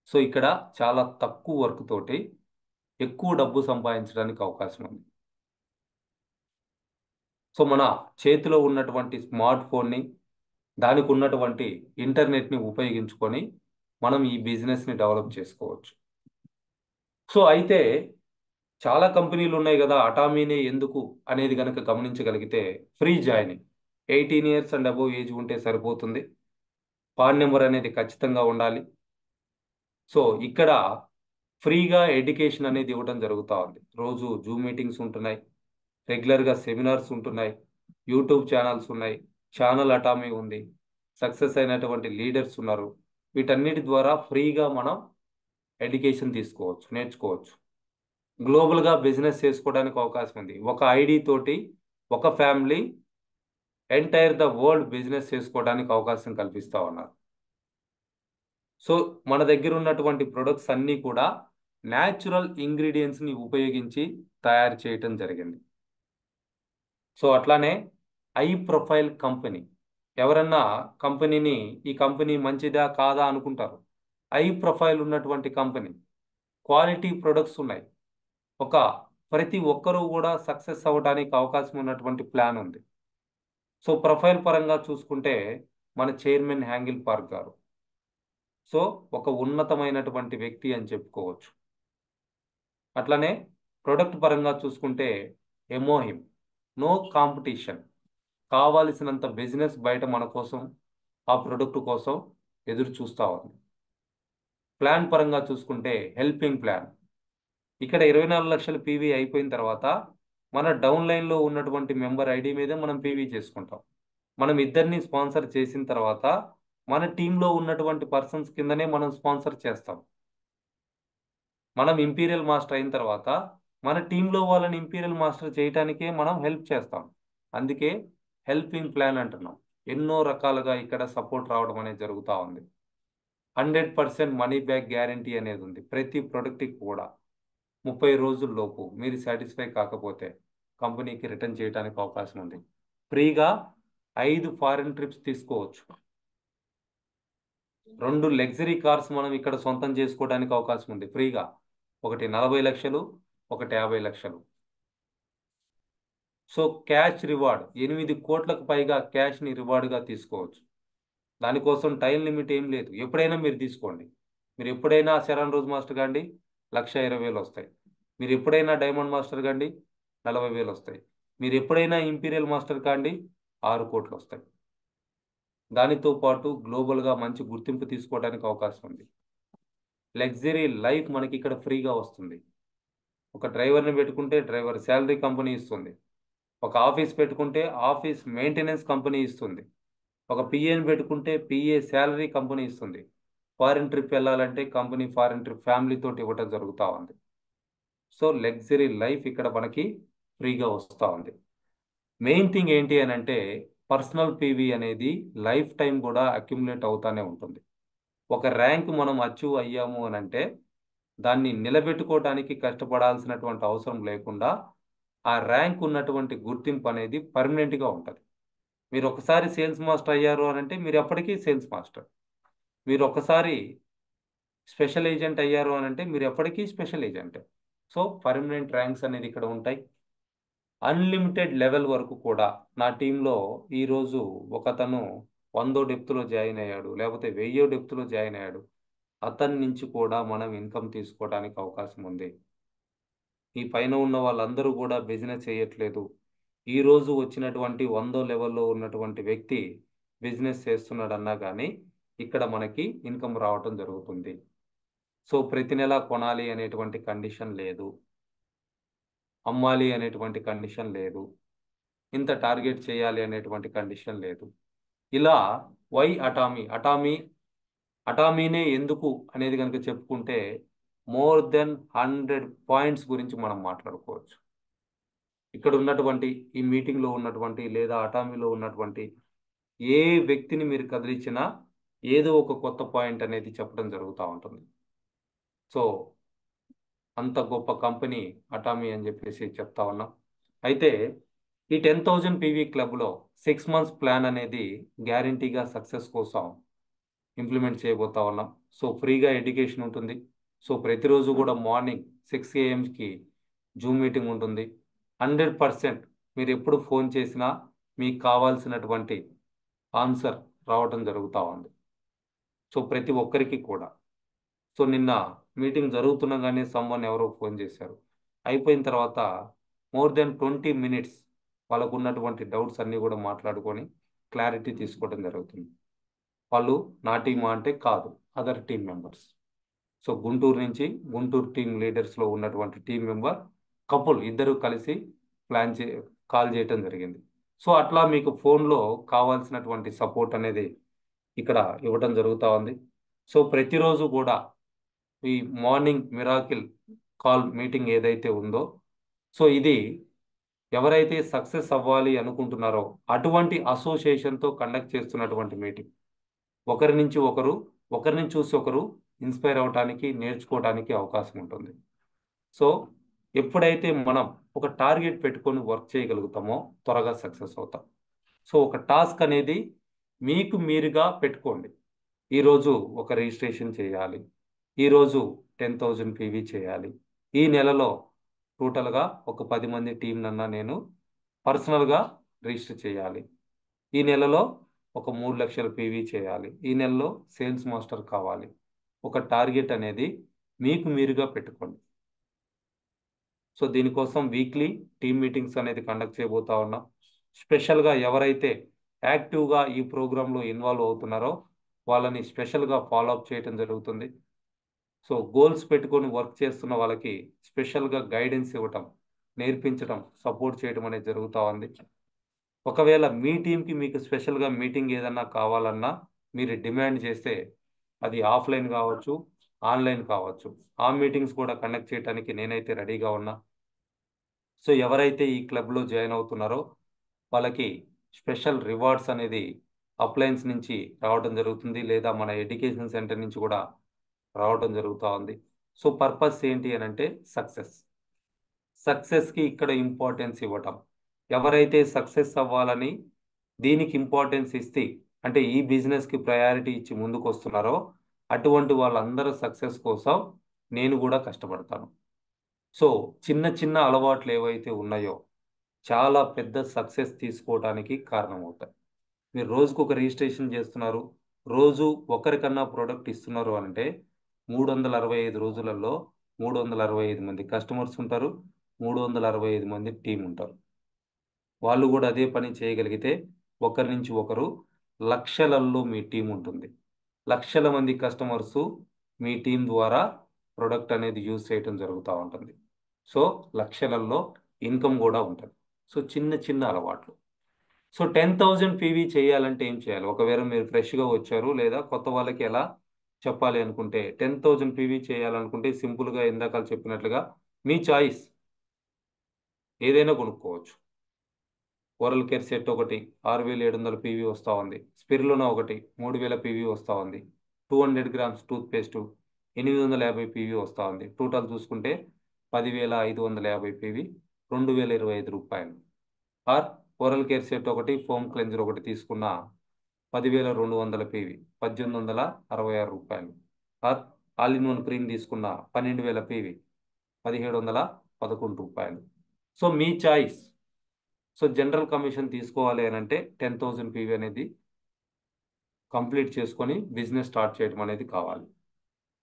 సో ఇక్కడ చాలా తక్కువ వర్క్ తోటి ఎక్కువ డబ్బు సంపాదించడానికి అవకాశం ఉంది. సో మన చేతిలో ఉన్నటువంటి స్మార్ట్ ఫోన్ని, దానికి ఉన్నటువంటి ఇంటర్నెట్ని ఉపయోగించుకొని మనం ఈ బిజినెస్ని డెవలప్ చేసుకోవచ్చు. సో అయితే చాలా కంపెనీలు ఉన్నాయి కదా, అటామీనే ఎందుకు అనేది కనుక గమనించగలిగితే, free joining, 18 years and above age ఉంటే సరిపోతుంది. పాన్ నెంబర్ అనేది ఖచ్చితంగా ఉండాలి. సో ఇక్కడ ఫ్రీగా ఎడ్యుకేషన్ అనేది ఇవ్వడం జరుగుతూ ఉంది. రోజు జూమ్ మీటింగ్స్ ఉంటున్నాయి, రెగ్యులర్గా సెమినార్స్ ఉంటున్నాయి, యూట్యూబ్ ఛానల్స్ ఉన్నాయి, ఛానల్ అటామీ ఉంది, సక్సెస్ అయినటువంటి లీడర్స్ ఉన్నారు. వీటన్నిటి ద్వారా ఫ్రీగా మనం ఎడ్యుకేషన్ తీసుకోవచ్చు, నేర్చుకోవచ్చు. గ్లోబల్గా బిజినెస్ చేసుకోవడానికి అవకాశం ఉంది. ఒక ఐడి తోటి ఒక family entire the world business చేసుకోవడానికి అవకాశం కల్పిస్తూ ఉన్నారు. సో మన దగ్గర ఉన్నటువంటి ప్రొడక్ట్స్ అన్నీ కూడా న్యాచురల్ ఇంగ్రీడియంట్స్ని ఉపయోగించి తయారు చేయటం జరిగింది. సో అట్లానే ఐ ప్రొఫైల్ కంపెనీ, ఎవరన్నా కంపెనీని, ఈ కంపెనీ మంచిదా కాదా అనుకుంటారు. ఐ ప్రొఫైల్ ఉన్నటువంటి కంపెనీ, క్వాలిటీ ప్రొడక్ట్స్ ఉన్నాయి, ఒక ప్రతి ఒక్కరూ కూడా సక్సెస్ అవ్వడానికి అవకాశం ఉన్నటువంటి ప్లాన్ ఉంది. సో ప్రొఫైల్ పరంగా చూసుకుంటే మన చైర్మన్ హ్యాంగిల్ పార్క్ గారు సో ఒక ఉన్నతమైనటువంటి వ్యక్తి అని చెప్పుకోవచ్చు. అట్లనే ప్రొడక్ట్ పరంగా చూసుకుంటే ఎమోహిమ్, నో కాంపిటీషన్, కావాల్సినంత బిజినెస్ బయట మన కోసం, ఆ ప్రొడక్ట్ కోసం ఎదురు చూస్తూ ఉంది. ప్లాన్ పరంగా చూసుకుంటే హెల్పింగ్ ప్లాన్, ఇక్కడ 24 లక్షల పీవీ అయిపోయిన తర్వాత మన డౌన్ లైన్లో ఉన్నటువంటి మెంబర్ ఐడి మీదే మనం పీవీ చేసుకుంటాం. మనం ఇద్దరిని స్పాన్సర్ చేసిన తర్వాత మన టీంలో ఉన్నటువంటి పర్సన్స్ కిందనే మనం స్పాన్సర్ చేస్తాం. మనం ఇంపీరియల్ మాస్టర్ అయిన తర్వాత మన టీంలో వాళ్ళని ఇంపీరియల్ మాస్టర్ చేయటానికే మనం హెల్ప్ చేస్తాం. అందుకే హెల్పింగ్ ప్లాన్ అంటున్నాం. ఎన్నో రకాలుగా ఇక్కడ సపోర్ట్ రావడం అనేది జరుగుతూ ఉంది. 100% మనీ బ్యాక్ గ్యారంటీ అనేది ఉంది ప్రతి ప్రొడక్ట్కి కూడా. 30 రోజుల్లోపు మీరు సాటిస్ఫై కాకపోతే కంపెనీకి రిటర్న్ చేయడానికి అవకాశం ఉంది. ఫ్రీగా 5 ఫారిన్ ట్రిప్స్ తీసుకోవచ్చు. 2 లగ్జరీ కార్స్ మనం ఇక్కడ సొంతం చేసుకోవడానికి అవకాశం ఉంది ఫ్రీగా. ఒకటి 40 లక్షలు, ఒకటి 50 లక్షలు. సో క్యాష్ రివార్డ్ 8 కోట్లకు పైగా క్యాష్ని రివార్డ్గా తీసుకోవచ్చు. దానికోసం టైం లిమిట్ ఏం లేదు, ఎప్పుడైనా మీరు తీసుకోండి. మీరు ఎప్పుడైనా శరణ్ రోజ్ మాస్టర్ కాండి 1,20,000 వస్తాయి. మీరు ఎప్పుడైనా డైమండ్ మాస్టర్ కాండి 40,000 వస్తాయి. మీరు ఎప్పుడైనా ఇంపీరియల్ మాస్టర్ కాండి 6 కోట్లు వస్తాయి. దానితో పాటు గ్లోబల్గా మంచి గుర్తింపు తీసుకోవడానికి అవకాశం ఉంది. లగ్జరీ లైఫ్ మనకి ఇక్కడ ఫ్రీగా వస్తుంది. ఒక డ్రైవర్ని పెట్టుకుంటే డ్రైవర్ శాలరీ కంపెనీ ఇస్తుంది. ఒక ఆఫీస్ పెట్టుకుంటే ఆఫీస్ మెయింటెనెన్స్ కంపెనీ ఇస్తుంది. ఒక పిఏని పెట్టుకుంటే పిఏ శాలరీ కంపెనీ ఇస్తుంది. ఫారిన్ ట్రిప్ వెళ్ళాలంటే కంపెనీ ఫారిన్ ట్రిప్ ఫ్యామిలీతో ఇవ్వటం జరుగుతూ ఉంది. సో లగ్జరీ లైఫ్ ఇక్కడ మనకి ఫ్రీగా వస్తూ ఉంది. మెయిన్ థింగ్ ఏంటి అని అంటే పర్సనల్ పీవీ అనేది లైఫ్ టైం కూడా అక్యుములేట్ అవుతానే ఉంటుంది. ఒక ర్యాంక్ మనం అచీవ్ అయ్యాము అని అంటే దాన్ని నిలబెట్టుకోవడానికి కష్టపడాల్సినటువంటి అవసరం లేకుండా ఆ ర్యాంక్ ఉన్నటువంటి గుర్తింపు అనేది పర్మనెంట్గా ఉంటుంది. మీరు ఒకసారి సేల్స్ మాస్టర్ అయ్యారు అని అంటే మీరు ఎప్పటికీ సేల్స్ మాస్టర్. మీరు ఒకసారి స్పెషల్ ఏజెంట్ అయ్యారు అని అంటే మీరు ఎప్పటికీ special agent. So permanent ranks అనేది ఇక్కడ ఉంటాయి. అన్లిమిటెడ్ లెవెల్ వరకు కూడా నా టీంలో ఈరోజు ఒకతను 100 డెప్త్లో జాయిన్ అయ్యాడు, లేకపోతే 1000 డెప్త్లో జాయిన్ అయ్యాడు. అతని నుంచి కూడా మనం ఇన్కమ్ తీసుకోవడానికి అవకాశం ఉంది. ఈ పైన ఉన్న వాళ్ళందరూ కూడా బిజినెస్ చేయట్లేదు. ఈ రోజు వచ్చినటువంటి 100 లెవెల్లో ఉన్నటువంటి వ్యక్తి బిజినెస్ చేస్తున్నాడన్నా కానీ ఇక్కడ మనకి ఇన్కమ్ రావటం జరుగుతుంది. సో ప్రతి నెల కొనాలి అనేటువంటి కండిషన్ లేదు, అమ్మాలి అనేటువంటి కండిషన్ లేదు, ఇంత టార్గెట్ చేయాలి అనేటువంటి కండిషన్ లేదు. ఇలా వై అటామీనే ఎందుకు అనేది కనుక చెప్పుకుంటే మోర్ దెన్ 100 పాయింట్స్ గురించి మనం మాట్లాడుకోవచ్చు. ఇక్కడ ఉన్నటువంటి ఈ మీటింగ్లో ఉన్నటువంటి లేదా అటామీలో ఉన్నటువంటి ఏ వ్యక్తిని మీరు కదిలించినా ఏదో ఒక కొత్త పాయింట్ అనేది చెప్పడం జరుగుతూ ఉంటుంది. సో అంత గొప్ప కంపెనీ అటామీ అని చెప్పేసి చెప్తా ఉన్నాం. అయితే ఈ 10,000 పీవీ క్లబ్లో 6 మంత్స్ ప్లాన్ అనేది గ్యారంటీగా సక్సెస్ కోసం ఇంప్లిమెంట్ చేయబోతా ఉన్నాం. సో ఫ్రీగా ఎడ్యుకేషన్ ఉంటుంది. సో ప్రతిరోజు కూడా మార్నింగ్ 6 AM జూమ్ మీటింగ్ ఉంటుంది. 100% మీరు ఎప్పుడు ఫోన్ చేసినా మీకు కావాల్సినటువంటి ఆన్సర్ రావటం జరుగుతూ ఉంది. సో ప్రతి ఒక్కరికి కూడా. సో నిన్న మీటింగ్ జరుగుతుండగానే సమ్వన్ ఎవరో ఫోన్ చేశారు. అయిపోయిన తర్వాత మోర్ దెన్ 20 minutes వాళ్ళకు ఉన్నటువంటి డౌట్స్ అన్నీ కూడా మాట్లాడుకొని క్లారిటీ తీసుకోవడం జరుగుతుంది. వాళ్ళు నా టీమా అంటే కాదు, other team members. So Guntur నుంచి గుంటూరు టీం లీడర్స్లో ఉన్నటువంటి టీం మెంబర్ కపుల్ ఇద్దరు కలిసి కాల్ చేయటం జరిగింది. సో అట్లా మీకు ఫోన్లో కావాల్సినటువంటి సపోర్ట్ అనేది ఇక్కడ ఇవ్వటం జరుగుతూ ఉంది. సో ప్రతిరోజు కూడా ఈ మార్నింగ్ మిరాకిల్ కాల్ మీటింగ్ ఏదైతే ఉందో, సో ఇది ఎవరైతే సక్సెస్ అవ్వాలి అనుకుంటున్నారో అటువంటి అసోసియేషన్తో కండక్ట్ చేస్తున్నటువంటి మీటింగ్. ఒకరిని చూసి ఒకరు ఇన్స్పైర్ అవడానికి నేర్చుకోవడానికి అవకాశం ఉంటుంది. సో ఎప్పుడైతే మనం ఒక టార్గెట్ పెట్టుకొని వర్క్ చేయగలుగుతామో త్వరగా సక్సెస్ అవుతాం. సో ఒక టాస్క్ అనేది మీకు మీరుగా పెట్టుకోండి. ఈరోజు ఒక రిజిస్ట్రేషన్ చేయాలి, ఈరోజు 10,000 పీవీ చేయాలి, ఈ నెలలో టోటల్గా ఒక 10 మంది టీంనన్నా నేను పర్సనల్గా రిజిస్టర్ చేయాలి, ఈ నెలలో ఒక 3 లక్షల పీవీ చేయాలి, ఈ నెలలో సేల్స్ మాస్టర్ కావాలి. ఒక టార్గెట్ అనేది మీకు మీరుగా పెట్టుకోండి. సో దీనికోసం వీక్లీ టీమ్ మీటింగ్స్ అనేది కండక్ట్ చేయబోతా ఉన్నాం. స్పెషల్గా ఎవరైతే యాక్టివ్గా ఈ ప్రోగ్రాంలో ఇన్వాల్వ్ అవుతున్నారో వాళ్ళని స్పెషల్గా ఫాలోఅప్ చేయడం జరుగుతుంది. సో గోల్స్ పెట్టుకొని వర్క్ చేస్తున్న వాళ్ళకి స్పెషల్గా గైడెన్స్ ఇవ్వటం, నేర్పించడం, సపోర్ట్ చేయడం అనేది జరుగుతూ ఉంది. ఒకవేళ మీ టీంకి మీకు స్పెషల్గా మీటింగ్ ఏదన్నా కావాలన్నా మీరు డిమాండ్ చేస్తే అది ఆఫ్లైన్ కావచ్చు, ఆన్లైన్ కావచ్చు, ఆ మీటింగ్స్ కూడా కండక్ట్ చేయడానికి నేనైతే రెడీగా ఉన్నా. సో ఎవరైతే ఈ క్లబ్లో జాయిన్ అవుతున్నారో వాళ్ళకి స్పెషల్ రివార్డ్స్ అనేది అప్లయన్స్ నుంచి రావడం జరుగుతుంది, లేదా మన ఎడ్యుకేషన్ సెంటర్ నుంచి కూడా రావడం జరుగుతూ ఉంది. సో పర్పస్ ఏంటి అని అంటే సక్సెస్కి ఇక్కడ ఇంపార్టెన్స్ ఇవ్వటం. ఎవరైతే సక్సెస్ అవ్వాలని దీనికి ఇంపార్టెన్స్ ఇస్తే, అంటే ఈ బిజినెస్కి ప్రయారిటీ ఇచ్చి ముందుకు వస్తున్నారో అటువంటి వాళ్ళందరూ సక్సెస్ కోసం నేను కూడా కష్టపడతాను. సో చిన్న చిన్న అలవాట్లు ఏవైతే ఉన్నాయో చాలా పెద్ద సక్సెస్ తీసుకోవడానికి కారణమవుతాయి. మీరు రోజుకు ఒక రిజిస్ట్రేషన్ చేస్తున్నారు, రోజు ఒకరికన్నా ప్రోడక్ట్ ఇస్తున్నారు అంటే 365 రోజులలో 365 మంది కస్టమర్స్ ఉంటారు, 365 మంది టీం ఉంటారు. వాళ్ళు కూడా అదే పని చేయగలిగితే ఒకరి నుంచి ఒకరు లక్షలలో మీ టీం ఉంటుంది. లక్షల మంది కస్టమర్స్ మీ టీం ద్వారా ప్రొడక్ట్ అనేది యూజ్ చేయడం జరుగుతూ ఉంటుంది. సో లక్షలలో ఇన్కమ్ కూడా ఉంటుంది. సో చిన్న చిన్న అలవాట్లు. సో 10,000 పీవీ చేయాలంటే ఏం చేయాలి? ఒకవేళ మీరు ఫ్రెష్గా వచ్చారు లేదా కొత్త వాళ్ళకి ఎలా చెప్పాలి అనుకుంటే 10,000 పీవీ చేయాలనుకుంటే సింపుల్గా ఇందాక చెప్పినట్లుగా మీ చాయిస్ ఏదైనా కొనుక్కోవచ్చు. ఓరల్ కేర్ సెట్ ఒకటి 6,700 పీవీ వస్తూ ఉంది. స్పిరులినా ఒకటి 3,000 పీవీ వస్తూ ఉంది. 200 గ్రామ్స్ టూత్ పేస్ట్ 850 పీవీ వస్తూ ఉంది. టోటల్ చూసుకుంటే 10,550 పీవీ, 2,025 రూపాయలు. ఆర్ ఓరల్ కేర్ సెట్ ఒకటి ఫోమ్ క్లెన్జర్ ఒకటి తీసుకున్న 10,200 పీవీ 1,866 రూపాయలు. Or all in one cream తీసుకున్న 12,000 పీవీ 1,711 రూపాయలు. సో మీ చాయిస్. సో జనరల్ కమిషన్ తీసుకోవాలి అని అంటే 10,000 పీవీ అనేది కంప్లీట్ చేసుకొని బిజినెస్ స్టార్ట్ చేయడం అనేది కావాలి.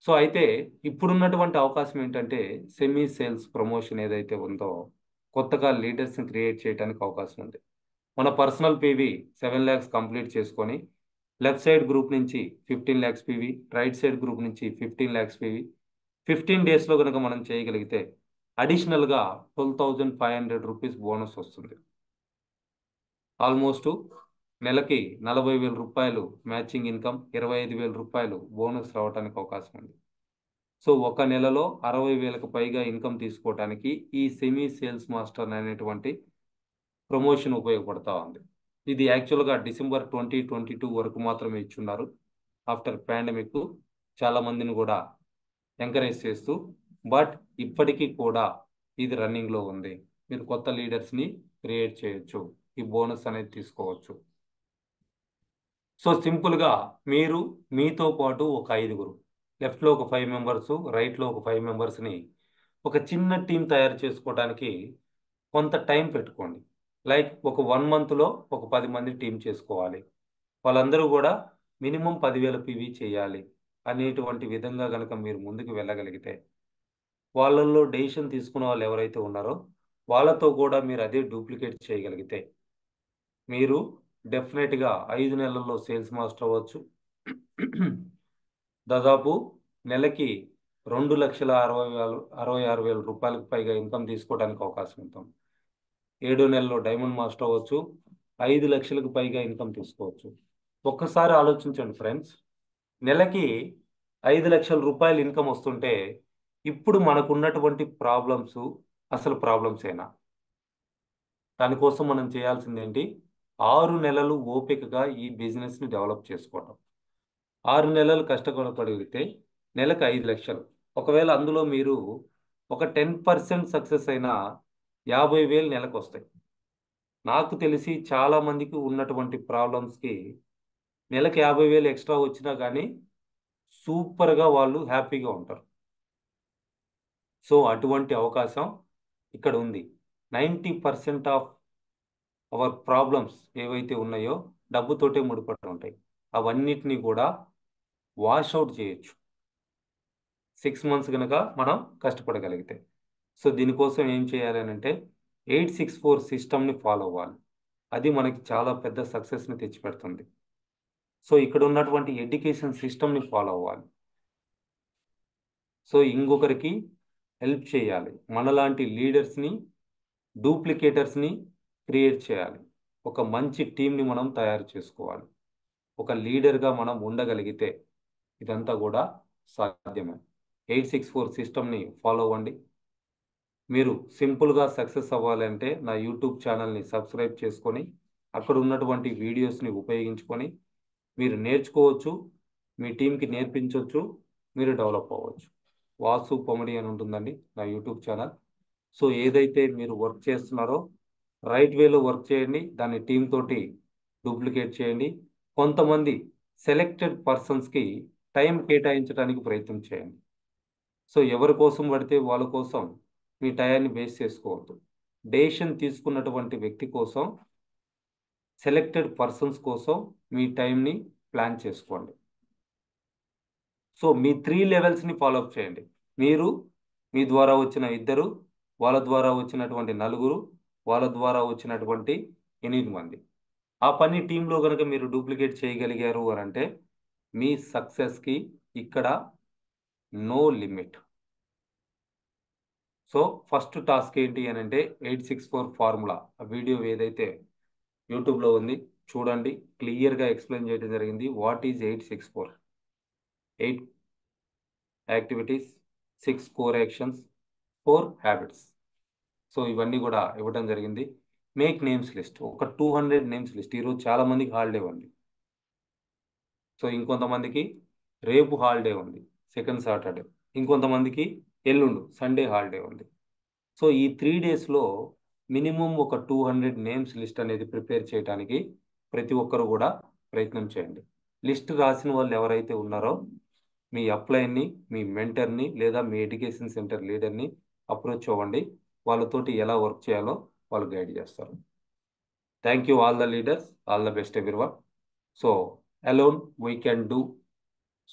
సో అయితే ఇప్పుడున్నటువంటి అవకాశం ఏంటంటే సెమీ సేల్స్ ప్రమోషన్ ఏదైతే ఉందో కొత్తగా లీడర్స్ని క్రియేట్ చేయడానికి అవకాశం ఉంది. మన పర్సనల్ పీవీ 7 lakhs కంప్లీట్ చేసుకొని లెఫ్ట్ సైడ్ గ్రూప్ నుంచి 15 lakhs PV, right side group నుంచి 15 lakhs పీవీ 15 డేస్లో కనుక మనం చేయగలిగితే అడిషనల్గా 12,500 రూపీస్ బోనస్ వస్తుంది. ఆల్మోస్ట్ నెలకి 40,000 రూపాయలు మ్యాచింగ్ ఇన్కమ్, 25,000 రూపాయలు బోనస్ రావడానికి అవకాశం ఉంది. సో ఒక నెలలో 60,000కు పైగా ఇన్కమ్ తీసుకోవడానికి ఈ సెమీ సేల్స్ మాస్టర్ అనేటువంటి ప్రమోషన్ ఉపయోగపడతా ఉంది. ఇది యాక్చువల్గా డిసెంబర్ 2022 వరకు మాత్రమే ఇచ్చున్నారు. ఆఫ్టర్ పాండమిక్ చాలా మందిని కూడా ఎంకరేజ్ చేస్తూ, బట్ ఇప్పటికీ కూడా ఇది రన్నింగ్లో ఉంది. మీరు కొత్త లీడర్స్ని క్రియేట్ చేయొచ్చు, ఈ బోనస్ అనేది తీసుకోవచ్చు. సో సింపుల్గా మీరు మీతో పాటు ఒక 5గురు, లెఫ్ట్లో ఒక 5 మెంబర్స్, రైట్లో ఒక 5 మెంబర్స్ని ఒక చిన్న టీం తయారు చేసుకోవడానికి కొంత టైం పెట్టుకోండి. లైక్ ఒక 1 monthలో ఒక 10 మంది టీం చేసుకోవాలి. వాళ్ళందరూ కూడా మినిమం 10,000 పీవీ చేయాలి అనేటువంటి విధంగా కనుక మీరు ముందుకు వెళ్ళగలిగితే, వాళ్ళల్లో డెసిషన్ తీసుకున్న వాళ్ళు ఎవరైతే ఉన్నారో వాళ్ళతో కూడా మీరు అదే డూప్లికేట్ చేయగలిగితే మీరు డెఫినెట్గా 5 నెలల్లో సేల్స్ మాస్టర్ అవ్వచ్చు. దాదాపు నెలకి 2,66,000 రూపాయలకు పైగా ఇన్కమ్ తీసుకోవడానికి అవకాశం ఉంటుంది. 7 నెలల్లో డైమండ్ మాస్టర్ అవ్వచ్చు, 5 లక్షలకు పైగా ఇన్కమ్ తీసుకోవచ్చు. ఒక్కసారి ఆలోచించండి ఫ్రెండ్స్, నెలకి 5 లక్షల రూపాయలు ఇన్కమ్ వస్తుంటే ఇప్పుడు మనకున్నటువంటి ప్రాబ్లమ్స్ అసలు ప్రాబ్లమ్స్ ఏనా? దానికోసం మనం చేయాల్సింది ఏంటి? 6 నెలలు ఓపికగా ఈ బిజినెస్ని డెవలప్ చేసుకోవటం. 6 నెలలు కష్టపడగలిగితే నెలకు 5 లక్షలు. ఒకవేళ అందులో మీరు ఒక 10% సక్సెస్ అయినా 50,000 నెలకు వస్తాయి. నాకు తెలిసి చాలా మందికి ఉన్నటువంటి ప్రాబ్లమ్స్కి నెలకు 50,000 ఎక్స్ట్రా వచ్చినా కానీ సూపర్గా వాళ్ళు హ్యాపీగా ఉంటారు. సో అటువంటి అవకాశం ఇక్కడ ఉంది. 90% ఆఫ్ అవర్ ప్రాబ్లమ్స్ ఏవైతే ఉన్నాయో డబ్బుతోటే ముడిపడి ఉంటాయి. అవన్నిటినీ కూడా వాష్ అవుట్ చేయొచ్చు 6 months కనుక మనం కష్టపడగలిగితే. సో దీనికోసం ఏం చేయాలి అంటే 864 సిస్టమ్ని ఫాలో అవ్వాలి. అది మనకి చాలా పెద్ద సక్సెస్ని తెచ్చిపెడుతుంది. సో ఇక్కడ ఉన్నటువంటి ఎడ్యుకేషన్ సిస్టమ్ని ఫాలో అవ్వాలి. సో ఇంకొకరికి హెల్ప్ చేయాలి. మనలాంటి లీడర్స్ని, డూప్లికేటర్స్ని క్రియేట్ చేయాలి. ఒక మంచి టీంని మనం తయారు చేసుకోవాలి. ఒక లీడర్గా మనం ఉండగలిగితే ఇదంతా కూడా సాధ్యమే. 864 సిస్టమ్ని ఫాలో అవ్వండి. మీరు సింపుల్గా సక్సెస్ అవ్వాలంటే నా యూట్యూబ్ ఛానల్ని సబ్స్క్రైబ్ చేసుకొని అక్కడ ఉన్నటువంటి వీడియోస్ని ఉపయోగించుకొని మీరు నేర్చుకోవచ్చు, మీ టీంకి నేర్పించవచ్చు, మీరు డెవలప్ అవ్వచ్చు. వాసు పొమడి అని ఉంటుందండి నా యూట్యూబ్ ఛానల్. సో ఏదైతే మీరు వర్క్ చేస్తున్నారో రైట్ వేలో వర్క్ చేయండి, దాన్ని టీం తోటి డూప్లికేట్ చేయండి. కొంతమంది సెలెక్టెడ్ పర్సన్స్కి టైం కేటాయించడానికి ప్రయత్నం చేయండి. సో ఎవరి కోసం పడితే వాళ్ళ కోసం మీ టయాన్ని వేస్ట్ చేసుకోవద్దు. డెసిషన్ తీసుకున్నటువంటి వ్యక్తి కోసం, సెలెక్టెడ్ పర్సన్స్ కోసం మీ టైంని ప్లాన్ చేసుకోండి. సో మీ 3 లెవెల్స్ని ఫాలోఅప్ చేయండి. మీరు, మీ ద్వారా వచ్చిన 2, వాళ్ళ ద్వారా వచ్చినటువంటి 4, వాళ్ళ ద్వారా వచ్చినటువంటి 8 మంది. ఆ పని టీంలో కనుక మీరు డూప్లికేట్ చేయగలిగారు అని అంటే మీ సక్సెస్కి ఇక్కడ no limit. So first task ఏంటి అని అంటే 864 ఫార్ములా ఆ వీడియో ఏదైతే యూట్యూబ్లో ఉంది చూడండి, క్లియర్గా ఎక్స్ప్లెయిన్ చేయడం జరిగింది. What is 864? 8 activities, 6 core actions, 4 habits. So ఇవన్నీ కూడా ఇవ్వడం జరిగింది. మేక్ నేమ్స్ లిస్ట్, ఒక 200 నేమ్స్ లిస్ట్. ఈరోజు చాలా మందికి హాలిడే ఉంది. సో ఇంకొంతమందికి రేపు హాలిడే ఉంది, సెకండ్ సాటర్డే. ఇంకొంతమందికి ఎల్లుండు సండే హాలిడే ఉంది. సో ఈ 3 డేస్లో మినిమం ఒక 200 నేమ్స్ లిస్ట్ అనేది ప్రిపేర్ చేయడానికి ప్రతి ఒక్కరు కూడా ప్రయత్నం చేయండి. లిస్ట్ రాసిన వాళ్ళు ఎవరైతే ఉన్నారో మీ అప్లైన్ని, మీ మెంటర్ని లేదా మీ ఎడ్యుకేషన్ సెంటర్ లీడర్ని అప్రోచ్ అవ్వండి. వాళ్ళతోటి ఎలా వర్క్ చేయాలో వాళ్ళు గైడ్ చేస్తారు. Thank you all the leaders, all the best everyone. So alone we can do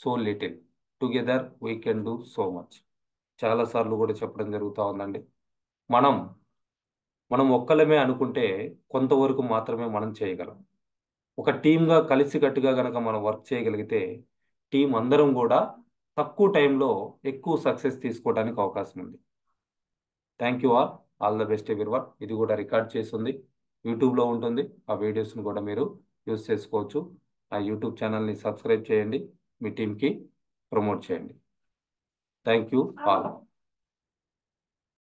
so little, together we can do so much. చాలాసార్లు కూడా చెప్పడం జరుగుతూ ఉందండి. మనం ఒక్కలమే అనుకుంటే కొంతవరకు మాత్రమే మనం చేయగలం. ఒక టీమ్గా కలిసికట్టుగా కనుక మనం వర్క్ చేయగలిగితే టీం అందరం కూడా తక్కువ టైంలో ఎక్కువ సక్సెస్ తీసుకోవడానికి అవకాశం ఉంది. Thank you all the best everyone. ఇది కూడా రికార్డ్ చేస్తుంది, యూట్యూబ్లో ఉంటుంది. ఆ వీడియోస్ని కూడా మీరు యూజ్ చేసుకోవచ్చు. ఆ యూట్యూబ్ ఛానల్ని సబ్స్క్రైబ్ చేయండి, మీ టీంకి ప్రమోట్ చేయండి. Thank you all.